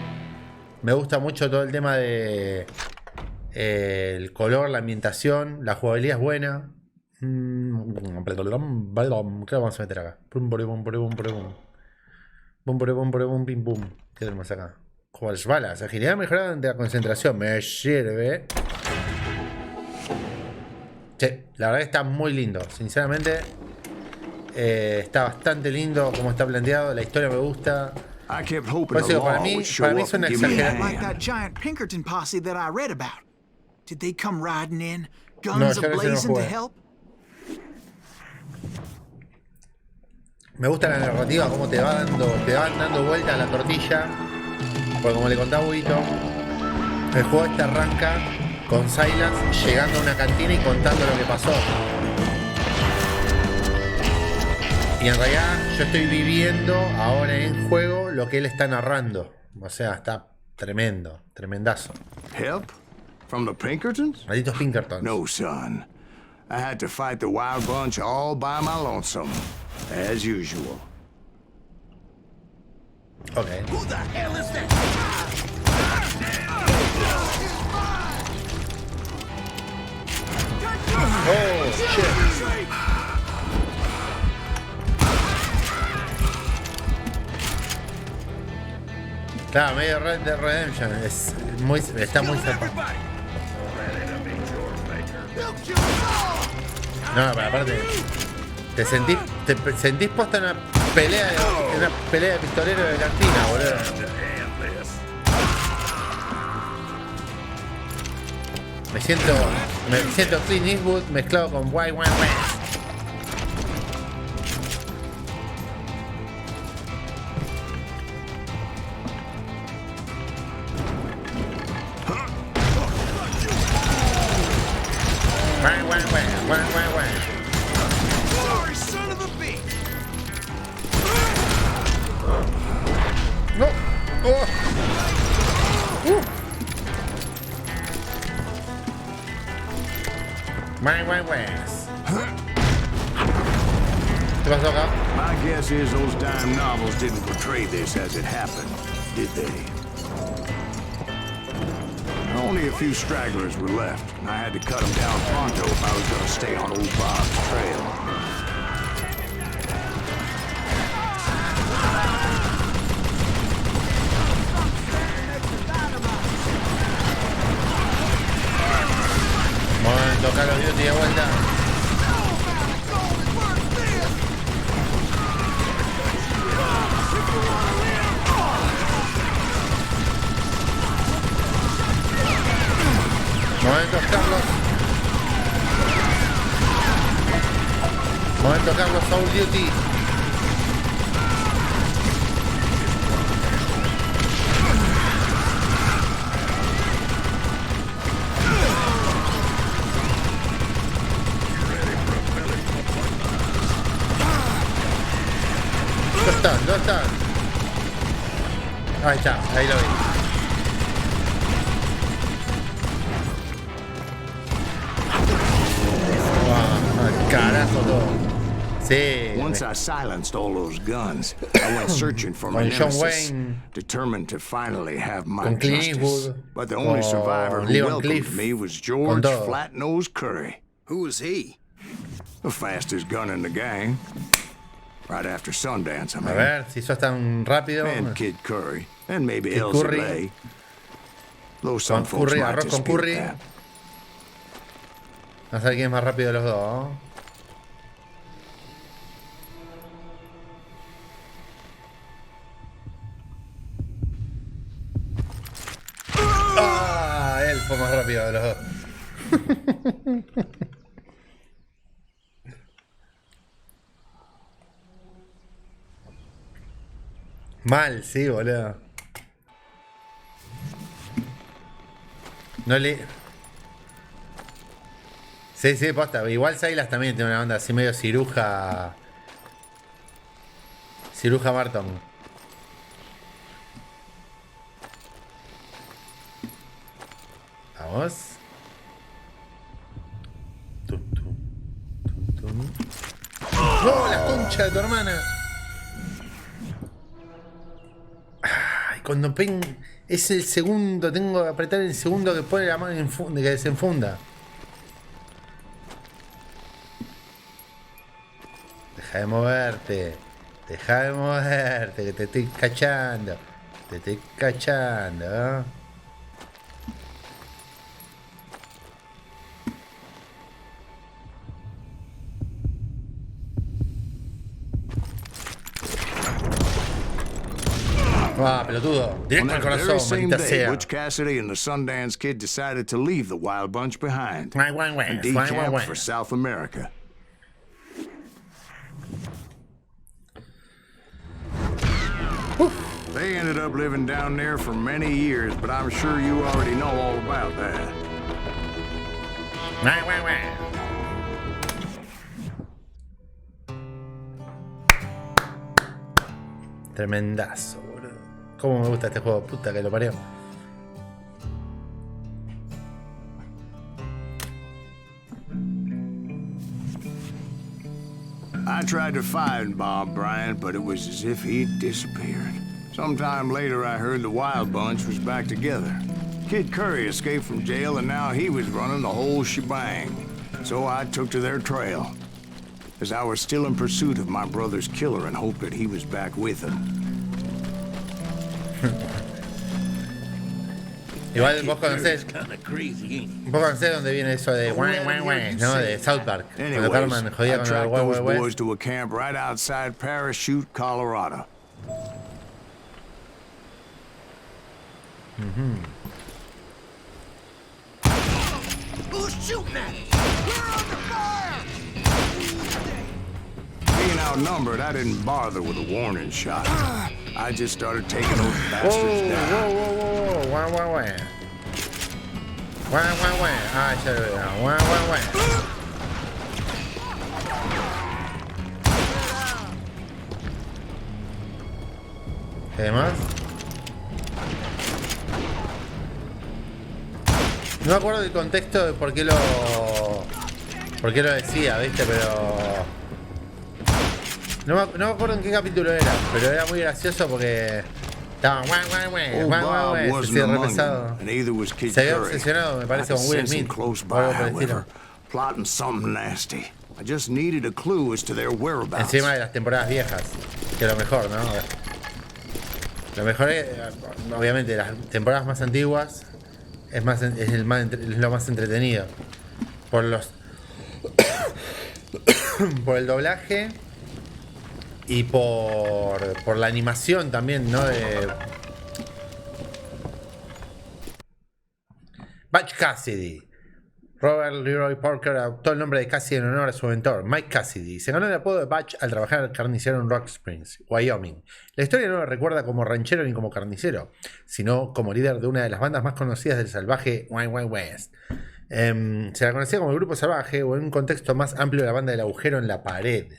Me gusta mucho todo el tema de el color, la ambientación. La jugabilidad es buena. ¿Qué vamos a meter acá? Pim pum. ¿Qué tenemos acá? Juegos balas. Agilidad mejorada de la concentración. Me sirve. Sí, la verdad que está muy lindo, sinceramente. Está bastante lindo como está planteado. La historia me gusta. Pues digo, para mí es una exageración. Like that giant Pinkerton posse that I read about. Did they come riding in, No, guns yo casi no ablazing to jugué. help? Me gusta la narrativa, cómo te van dando vuelta a la tortilla. Porque como le contaba Ubito, el juego arranca con Silas llegando a una cantina y contando lo que pasó. Y en realidad yo estoy viviendo ahora en juego lo que él está narrando. O sea, está tremendo, tremendazo. Help? From the Pinkertons? Malditos Pinkertons. No, son. I had to fight the wild bunch all by my lonesome. As usual. Ok. Who the hell is that? Oh, shit. Claro, medio Red Dead Redemption. Está muy cerca. No, pero aparte, te sentís posta en una pelea de pistolero de cantina, boludo. Me siento Clint Eastwood mezclado con Wild Wild West. No. Oh. ¿Qué pasó acá? My guess is those dime novels didn't portray this as it happened, did they? Only a few stragglers were left, and I had to cut them down pronto if I was going to stay on old Bob's trail. Momento, Call of Duty de vuelta. Momento, Carlos. Momento, Carlos, Call of Duty. ¿Dónde están? Ahí está, ahí lo vi. Carajo todo. Sí. Once I silenced all those guns, I went searching for my Con John nemesis, Wayne, determined to finally have my con Clint justice. Eastwood, But the only con survivor who Leon welcomed Cliff, me was con George todo. Flat-Nosed Curry. Who is he? The fastest gun in the gang. Right after Sundance, I A mean. ver, si sos tan rápido. And Kid Curry. And maybe Kid Elsie Curry. Lay. Though some Con folks curry, might arroz con dispute curry. that. Vamos a ver quién es más rápido de los dos. ¡Ah! Él fue más rápido de los dos. Mal, sí, boludo. No le... Sí, sí, posta. Igual SILAS también tiene una onda así medio ciruja. Ciruja Marton. Vamos. Tum, tum, tum, tum. ¡No! ¡La concha de tu hermana! Ay, cuando es el segundo, tengo que apretar el segundo que pone la mano que desenfunda. Deja de moverte. Deja de moverte, que te estoy cachando. Te estoy cachando, ¿eh? Ah, pelotudo. On Directo al that very corazón, same maldita day, sea. Butch Cassidy and the Sundance Kid decided to leave the Wild Bunch behind Wah, wah, wah, and wah, wah, decamp wah. for South America. They ended up living down there for many years, but I'm sure you already know all about that. Wah, wah, wah. Tremendazo, boludo. Cómo me gusta este juego, puta que lo parió. I tried to find Bob Bryant, but it was as if he'd disappeared. Sometime later, I heard the Wild Bunch was back together. Kid Curry escaped from jail, and now he was running the whole shebang. So I took to their trail, as I was still in pursuit of my brother's killer and hoped that he was back with him. Igual vos conocés, Kind of crazy, ain't he? vos conocés dónde viene eso de wah, wah, wah, ¿no? De South Park. Cuando Anyways, Carmen jodía I con el tracked wah, those wah, wah. boys to a camp right outside Parachute, Colorado. Who's shooting at us? We're under fire! Being outnumbered, I didn't bother with a warning shot. I just started taking those Whoa, bastards down. whoa, whoa, whoa, whoa, wah, wah, wah. Wah, wah, wah. Ah, ya lo veo. Wah, wah, wah. ¿Qué más? No me acuerdo del contexto de por qué lo decía, ¿viste? Pero no me acuerdo en qué capítulo era, pero era muy gracioso porque estaba Old guau, Bob se wasn't hacía re among pesado. them, and neither was Kid Se había Curry. obsesionado, me parece, I con could Will sense him Smith close o by, algo por el estilo. however, plotting something nasty. I just needed a clue as to their whereabouts. Encima de las temporadas viejas, que es lo mejor, ¿no? Lo mejor es, obviamente, las temporadas más antiguas es lo más entretenido. Por los por el doblaje y por la animación también, ¿no? De Butch Cassidy. Robert Leroy Parker adoptó el nombre de Cassidy en honor a su mentor, Mike Cassidy. Se ganó el apodo de Butch al trabajar al carnicero en Rock Springs, Wyoming. La historia no lo recuerda como ranchero ni como carnicero, sino como líder de una de las bandas más conocidas del salvaje Wild Wild West. Se la conocía como el grupo salvaje o en un contexto más amplio la banda del agujero en la pared.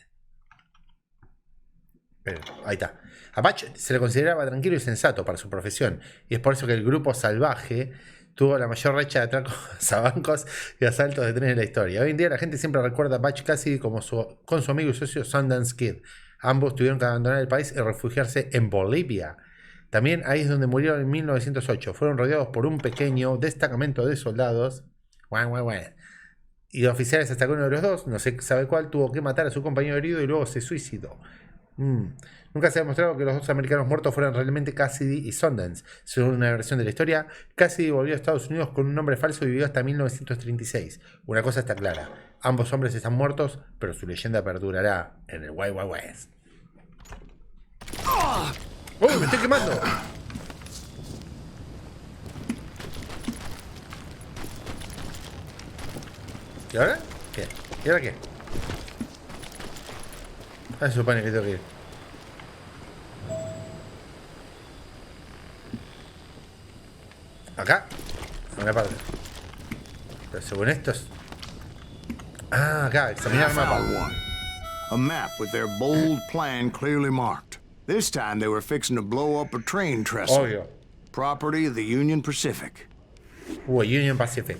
Pero, ahí está. A Butch se le consideraba tranquilo y sensato para su profesión, y es por eso que el grupo salvaje tuvo la mayor racha de atracos a bancos y asaltos de trenes en la historia. Hoy en día la gente siempre recuerda a Butch Cassidy con su amigo y socio Sundance Kid. Ambos tuvieron que abandonar el país y refugiarse en Bolivia. También ahí es donde murieron en 1908. Fueron rodeados por un pequeño destacamento de soldados y oficiales hasta que uno de los dos, no se sabe cuál, tuvo que matar a su compañero herido y luego se suicidó. Nunca se ha demostrado que los dos americanos muertos fueran realmente Cassidy y Sundance. Según una versión de la historia, Cassidy volvió a Estados Unidos con un nombre falso y vivió hasta 1936. Una cosa está clara, ambos hombres están muertos, pero su leyenda perdurará en el Wild Wild West. ¡Oh! ¡Me estoy quemando! ¿Y ahora? ¿Qué? ¿Y ahora qué? Ah, se supone que tengo que ir. ¿Acá? A una parte. Pero según estos... Ah, acá, examinar mapa. A map with their bold plan clearly marked. This time they were fixing to blow up a train trestle. Obvio. Property of the Union Pacific. Union Pacific.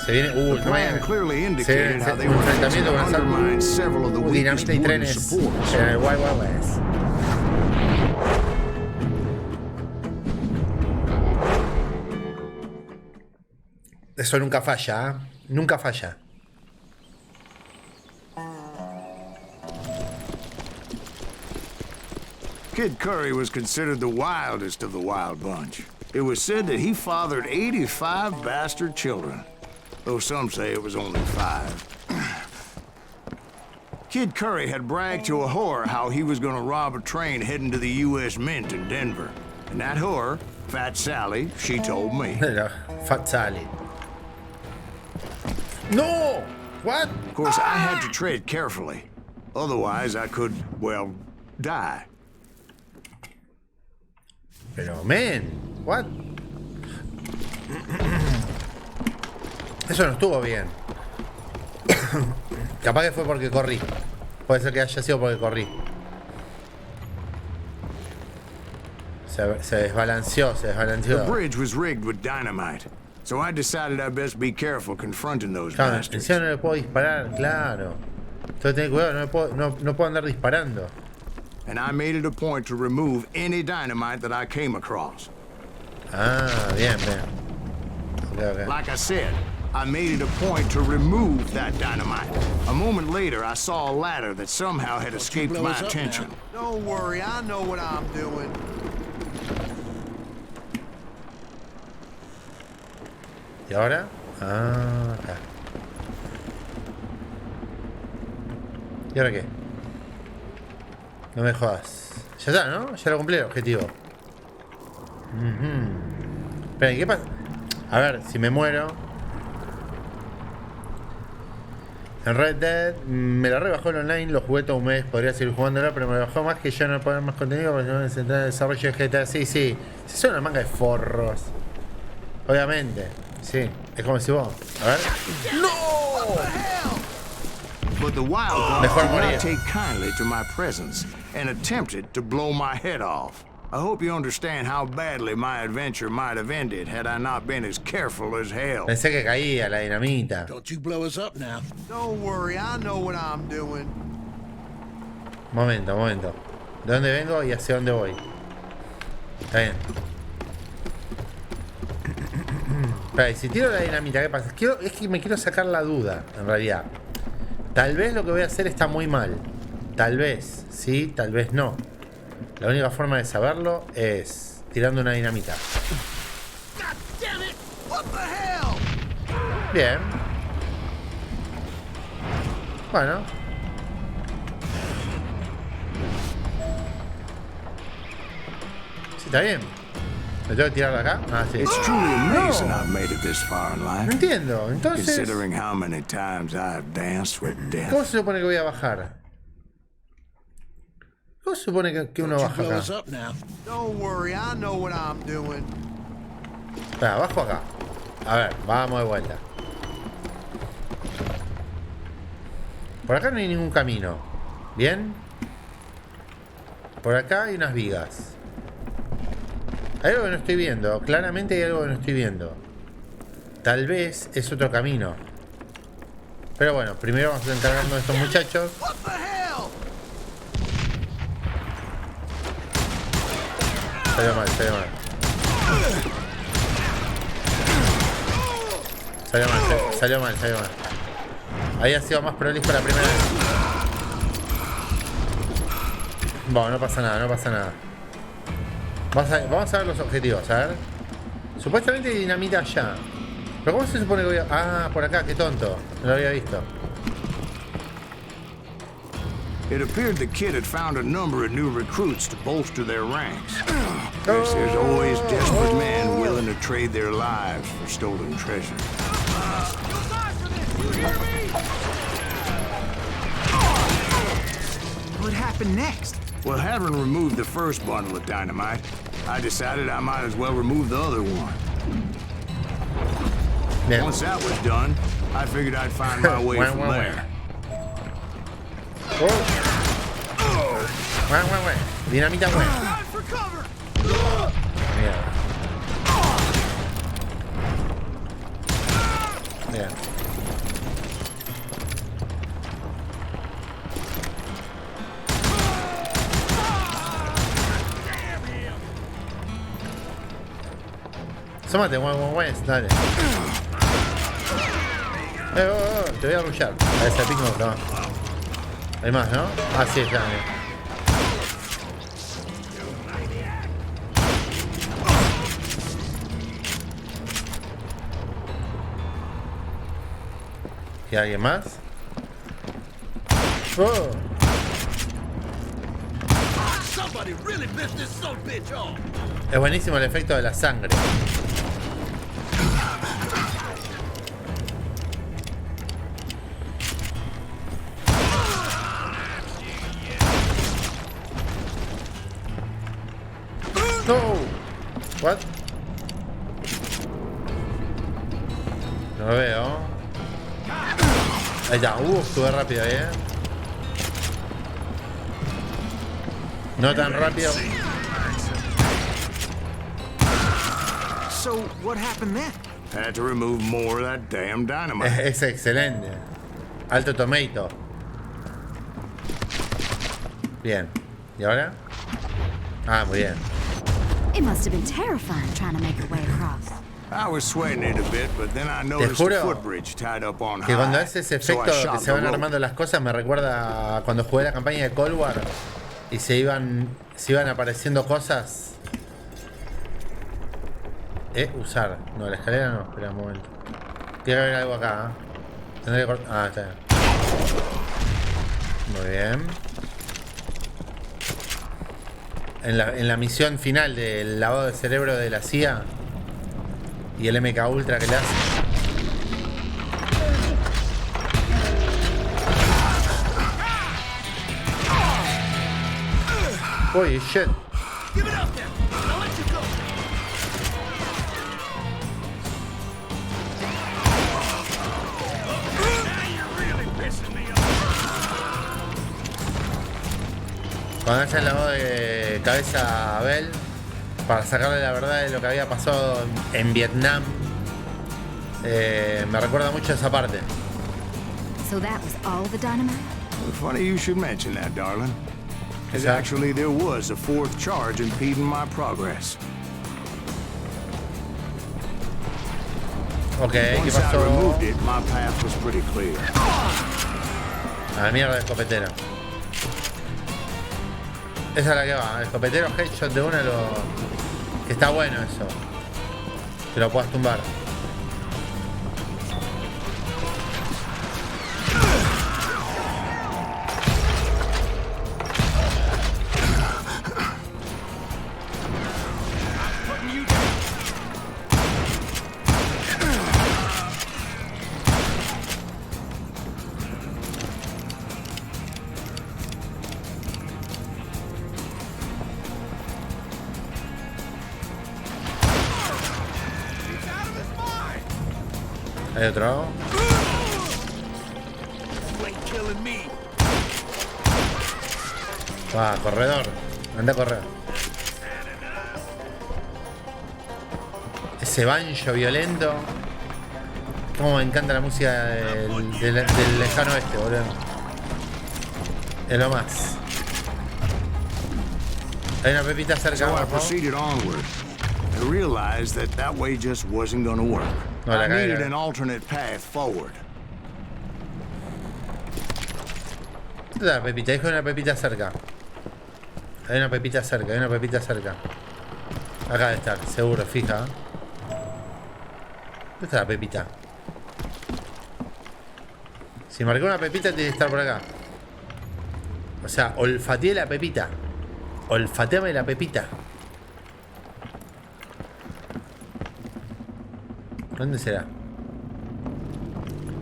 Se viene... The plan clearly indicated how they un were fixing enfrentamiento to con undermine several of the weakest dinamita y wooden trenes supports. en el Wild Wild West. Eso nunca falla, ¿eh? Nunca falla. Kid Curry was considered the wildest of the wild bunch. It was said that he fathered 85 bastard children, though some say it was only 5. Kid Curry had bragged to a whore how he was gonna rob a train heading to the U.S. Mint in Denver. And that whore, Fat Sally, she told me. Fat Sally. No! What? Of course, I had to tread carefully. Otherwise, I could, well, die. Pero, man, what? Eso no estuvo bien. Capaz que fue porque corrí. Puede ser que haya sido porque corrí. Se desbalanceó, se desbalanceó. The bridge was rigged with dynamite, so I decided I'd best be careful confronting those Claro, bastards. encima no le puedo disparar, claro. Entonces ten cuidado, no puedo andar disparando. And I made it a point to remove any dynamite that I came across. Ah, bien, bien. Okay. Like I said, I made it a point to remove that dynamite. A moment later, I saw a ladder that somehow had escaped my attention. Don't worry, I know what I'm doing. ¿Y ahora? Ah, acá. ¿Y ahora qué? No me jodas. Ya está, ¿no? Ya lo cumplí el objetivo. Espera, ¿qué pasa? A ver, si me muero. En Red Dead me la rebajó el online, lo jugué todo un mes, podría seguir jugándolo, pero me bajó más que ya no poner más contenido porque no me centré en el desarrollo de GTA. Sí, sí. Si son una manga de forros. Obviamente. Sí. Es como si vos. A ver. But the wild Mejor did morir. not take kindly to my presence and attempted to blow my head off. I hope you understand how badly my adventure might have ended had I not been as careful as hell. Pensé que caía la dinamita. Don't you blow us up now. Don't worry, I know what I'm doing. Momento. ¿De dónde vengo y hacia dónde voy? Está bien. Espera, y si tiro la dinamita, ¿qué pasa? Es que me quiero sacar la duda, en realidad. Tal vez lo que voy a hacer está muy mal. Tal vez, sí, tal vez no. La única forma de saberlo es tirando una dinamita. Bien. Bueno. Sí, está bien. ¿Me tengo que tirar de acá? Ah, sí. It's truly amazing I've made it this far in No life, entiendo. Entonces, considering how many times I've danced with death. ¿cómo se supone que voy a bajar? ¿Cómo se supone que uno Don't you baja blow acá? us up now. Don't worry, I know what I'm doing. Espera, bajo acá. A ver, vamos de vuelta. Por acá no hay ningún camino. ¿Bien? Por acá hay unas vigas. Hay algo que no estoy viendo. Claramente hay algo que no estoy viendo. Tal vez es otro camino. Pero bueno, primero vamos a encargarnos de estos muchachos. Salió mal. Salió mal. Ahí ha sido más prolijo la primera vez. Bueno, no pasa nada, no pasa nada. Vamos a ver los objetivos, a ver. Supuestamente hay dinamita allá. Pero ¿cómo se supone que voy a...? Ah, por acá, qué tonto. No lo había visto. It appeared the kid had found a number of new recruits to bolster their ranks. Guess there's always desperate men willing to trade their lives for stolen treasure. What happened next? Well, having removed the first bundle of dynamite, I decided I might as well remove the other one. Bien. Once that was done, I figured I'd find my way from there. Dinamita buena. Mierda. Bien. Asómate, dale. Te voy a rushar. A ese pico no. Hay más, ¿no? Ah, sí, ya. ¿Y alguien más? ¡Oh! Es buenísimo el efecto de la sangre. No. What? No lo veo. Ahí está. Estuve rápido ahí, No tan rápido. So, what happened then? Had to remove more of that damn dynamite. Es excelente. Alto tomato. Bien. ¿Y ahora? Ah, muy bien. It must have been terrifying trying to make your way across. I was sweating it a bit, but then I noticed a footbridge tied up on high. Que cuando hace ese efecto que se van armando las cosas me recuerda a cuando jugué la campaña de Call of Juarez y se iban apareciendo cosas. Usar. No, la escalera no. Espera un momento. Tiene que haber algo acá. Tendré que cortar. Ah, está bien. Muy bien. En la misión final del lavado de cerebro de la CIA y el MK Ultra que le hace. Uy, shit. Cuando haya el lavado de cabeza a Abel para sacarle la verdad de lo que había pasado en Vietnam, me recuerda mucho esa parte. So that was all the dynamite? Funny you should mention that, darling. Because actually there was a fourth charge impeding my progress. Okay, ¿qué Once I pasó? removed it, my path was pretty clear. A la mierda de escopetero. Esa es la que va, el escopetero headshot de una que está bueno eso. Que lo puedas tumbar. Hay otro. Va, corredor. Anda a correr. Ese banjo violento. Cómo me encanta la música del lejano oeste, boludo. Es lo más. Hay una pepita cerca. So I proceeded onward and realized that way just wasn't going to work. No, I needed an alternate path forward. ¿Dónde está la pepita? Dijo una pepita cerca. Hay una pepita cerca, hay una pepita cerca. Acá debe estar, seguro, fija. ¿Dónde está la pepita? Si marcó una pepita tiene que estar por acá. O sea, olfateé la pepita. Olfateame la pepita. ¿Dónde será?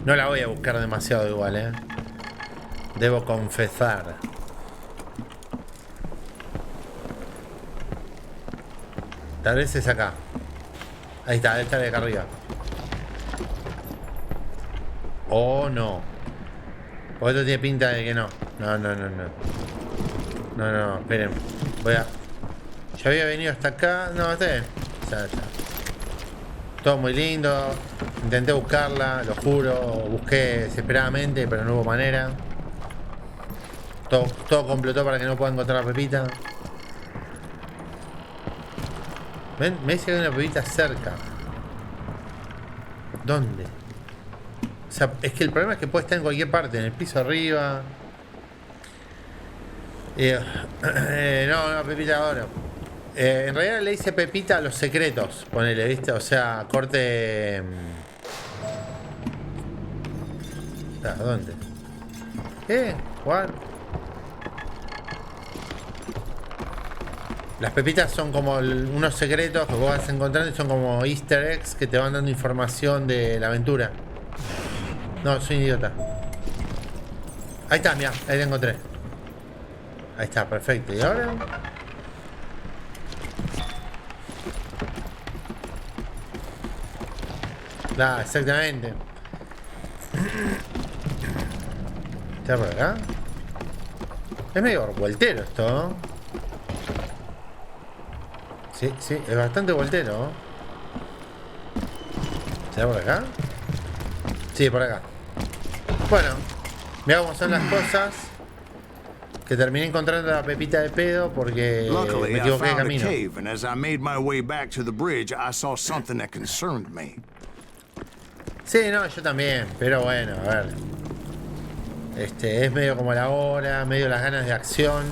No la voy a buscar demasiado igual, debo confesar. Tal vez es acá. Ahí está, esta de acá arriba. Oh, no. Porque esto tiene pinta de que no. No, esperen. Voy a... Ya había venido hasta acá. No, está bien. Ya. Todo muy lindo. Intenté buscarla, lo juro. Busqué desesperadamente, pero no hubo manera. Todo complotó para que no pueda encontrar la pepita. ¿Ven? Me dice que hay una pepita cerca. ¿Dónde? O sea, es que el problema es que puede estar en cualquier parte. En el piso arriba. No, pepita ahora. En realidad le hice pepita a los secretos. Ponele, ¿viste? O sea, corte... ¿Dónde? ¿Cuál? Las pepitas son como unos secretos que vos vas encontrando y son como easter eggs que te van dando información de la aventura. No, soy un idiota. Ahí está, mira, ahí te encontré. Ahí está, perfecto. ¿Y ahora? Exactamente. ¿Está por acá? Es medio voltero esto, ¿no? Sí, es bastante voltero. ¿Será por acá? Sí, por acá. Bueno, mira cómo son las cosas. Que terminé encontrando la pepita de pedo porque me equivoqué de camino. Sí, no, yo también, pero bueno, a ver. Es medio como la hora, medio las ganas de acción.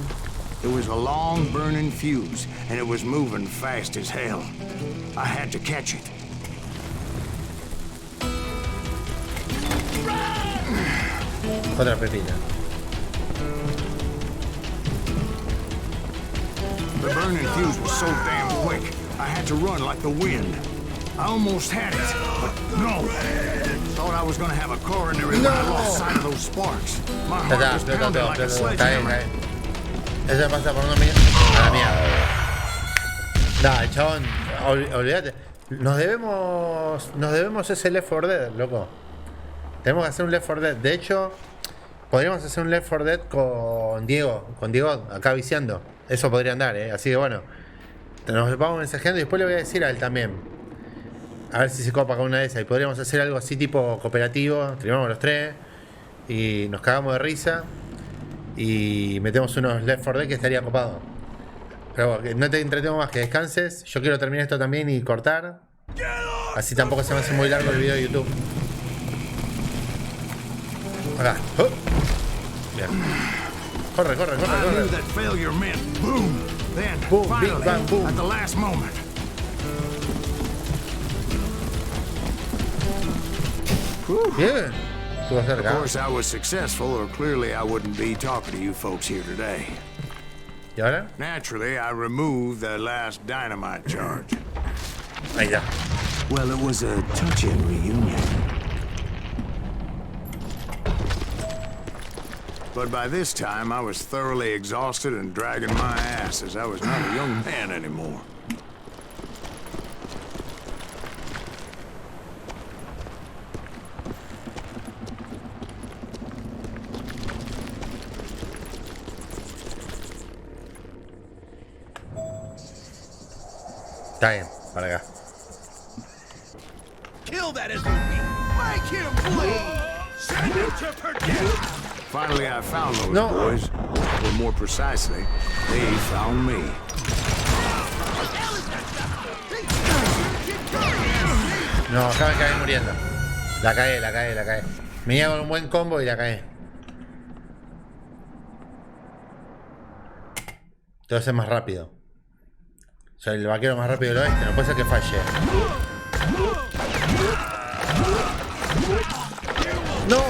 It was a long burning fuse, and it was moving fast as hell. I had to catch it. Otra pepita. The burning fuse was so damn quick, I had to run like the wind. I almost had it, but no. Thought I was gonna have a coronary when I lost sight of those sparks. My heart was pounding like a sledgehammer. Eso pasa por no mirar. A la mierda. Dale, chabón. Olvídate. Nos debemos ese Left 4 Dead, loco. Tenemos que hacer un Left 4 Dead. De hecho, podríamos hacer un Left 4 Dead con Diego. Con Diego acá viciando. Eso podría andar, Así que bueno. Nos vamos mensajeando y después le voy a decir a él también. A ver si se copa con una de esas. Y podríamos hacer algo así tipo cooperativo. Streamamos los tres. Y nos cagamos de risa. Y metemos unos Left 4 Dead que estaría copado. Pero no te entretengo más, que descanses. Yo quiero terminar esto también y cortar. Así tampoco se me hace muy largo el video de YouTube. Acá. Bien. Corre. Boom, big bang, boom. At the last moment. Bien. Of course, I was successful, or clearly I wouldn't be talking to you folks here today. ¿Y ahora? Naturally, I removed the last dynamite charge. Ahí está. Well, it was a touching reunion. But by this time, I was thoroughly exhausted and dragging my ass as I was not a young man anymore. Está bien, para acá. Kill that SOB! Make him bleed! Send him to forget! Finally, I found those No. boys. Or more precisely, they found me. No, acá me caí muriendo. La cagué. Me iba con un buen combo y la cagué. Tengo que ser más rápido. Soy el vaquero más rápido del oeste. No puede ser que falle. ¡No!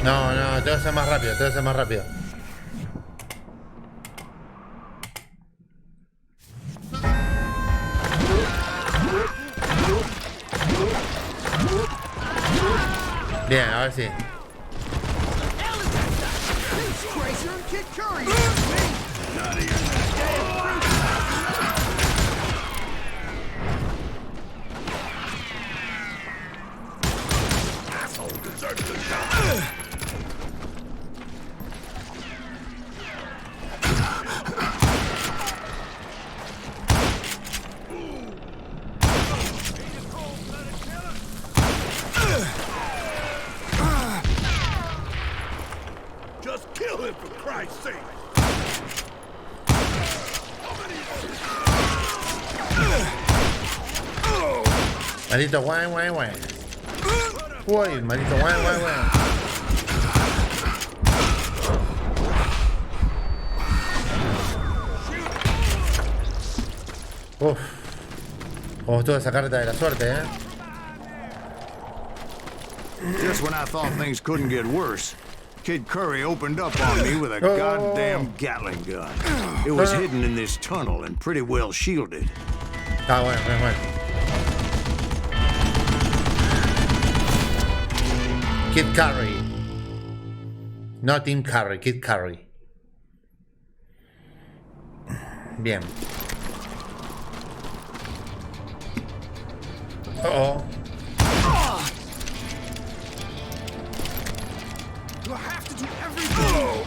No, no, tengo que ser más rápido, tengo que ser más rápido. Bien, a ver si. Just kill him for Christ's sake! Maldito guay, guay, guay. Uy, maldito guay, guay, guay. Uf. Como estuvo esa carta de la suerte, Just when I thought things couldn't get worse, Kid Curry opened up on me with a goddamn Gatling gun. It was hidden in this tunnel and pretty well shielded. Está bueno, es bueno. Kid Curry. No Tim Curry, Kid Curry. Bien. Oh. Do I have to do everything?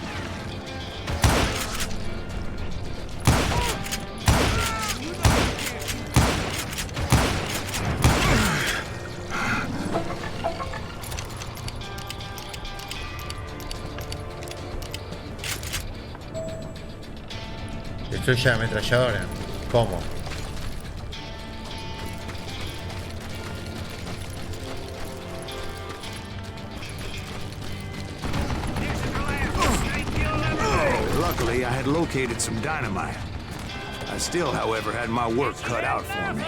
Destruye la ametralladora. ¿Cómo? Luckily, I had located some dynamite. I still, however, had my work cut out for me.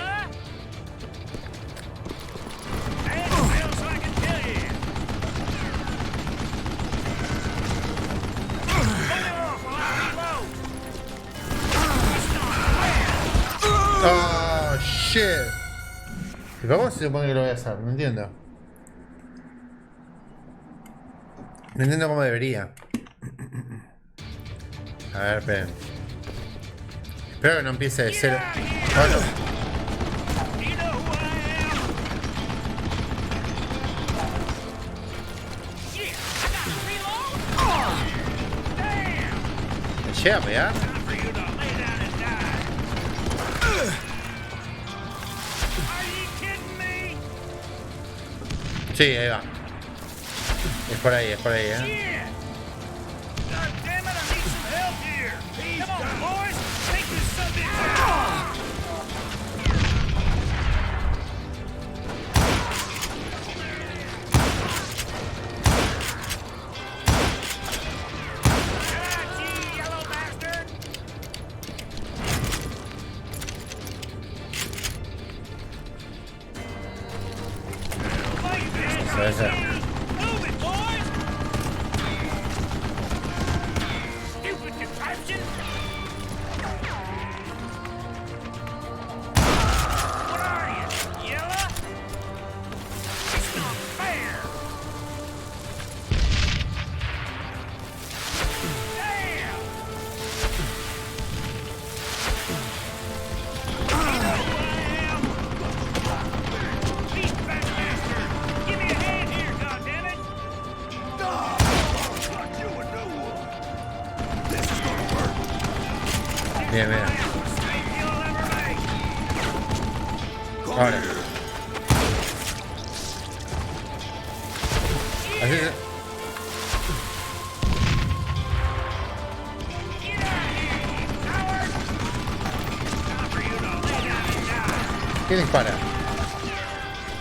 Oh, shit. ¿Y cómo se supone que lo voy a hacer? No entiendo. No entiendo cómo debería. A ver, esperen. Espero que no empiece de cero. Oh, no. ¿Me llega a pegar? Sí, ahí va. Es por ahí, Ese. Bien, bien. Ahora. Así es. ¿Quién dispara?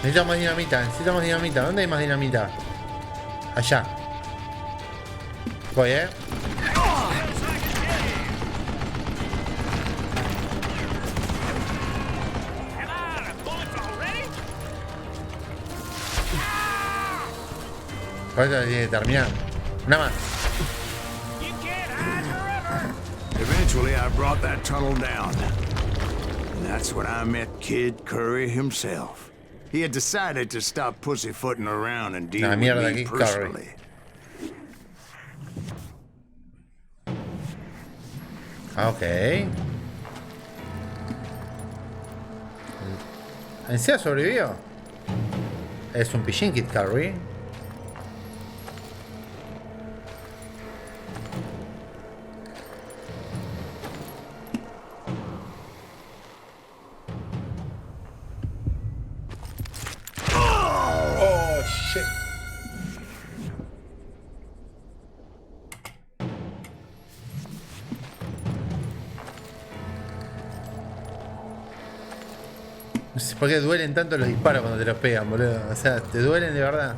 Necesitamos dinamita, necesitamos dinamita. ¿Dónde hay más dinamita? Allá. Voy, Ahorita tiene que terminar. Una más. Eventually, I brought that tunnel down. And that's when I met Kid Curry himself. He had decided to stop pussyfooting around and deal with me personally. Ok. ¿En serio sobrevivió? Es un pichín, Kid Curry. No sé por qué duelen tanto los disparos cuando te los pegan, boludo. O sea, te duelen de verdad.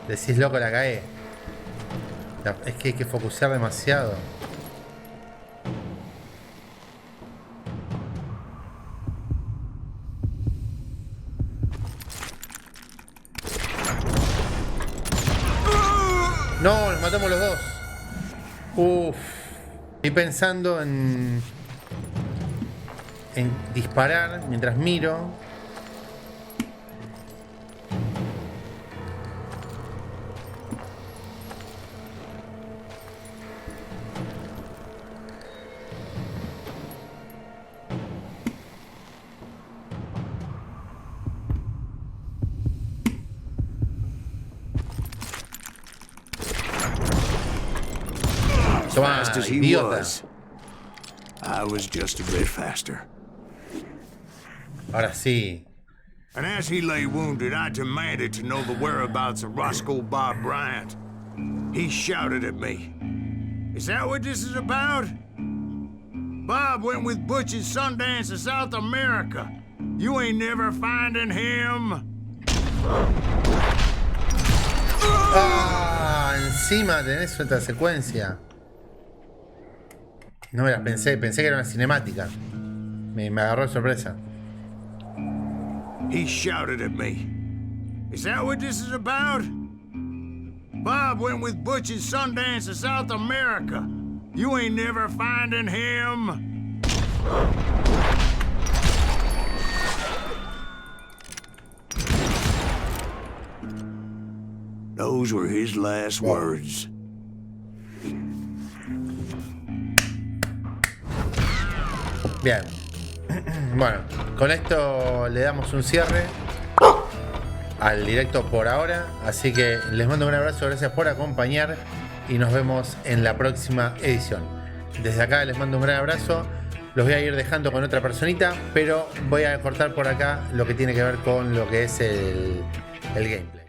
Decís, loco, la cagué. Es que hay que focusear demasiado. No, nos matamos los dos. Uff. Estoy pensando en disparar mientras miro. Toma, Fast as he idiota. was, I was just a bit faster. Ahora sí. And as he lay wounded, I demanded to know the whereabouts of Roscoe Bob Bryant. He shouted at me. Is that what this is about? Bob went with Butch and Sundance to South America. You ain't never finding him. Ah, encima tenés otra secuencia. No me la pensé que era una cinemática. Me agarró de sorpresa. He shouted at me. Is that what this is about? Bob went with Butch and Sundance to South America. You ain't never finding him. Those were his last words. Bien. Bueno, con esto le damos un cierre al directo por ahora. Así que les mando un abrazo, gracias por acompañar y nos vemos en la próxima edición. Desde acá les mando un gran abrazo. Los voy a ir dejando con otra personita, pero voy a cortar por acá lo que tiene que ver con lo que es el gameplay.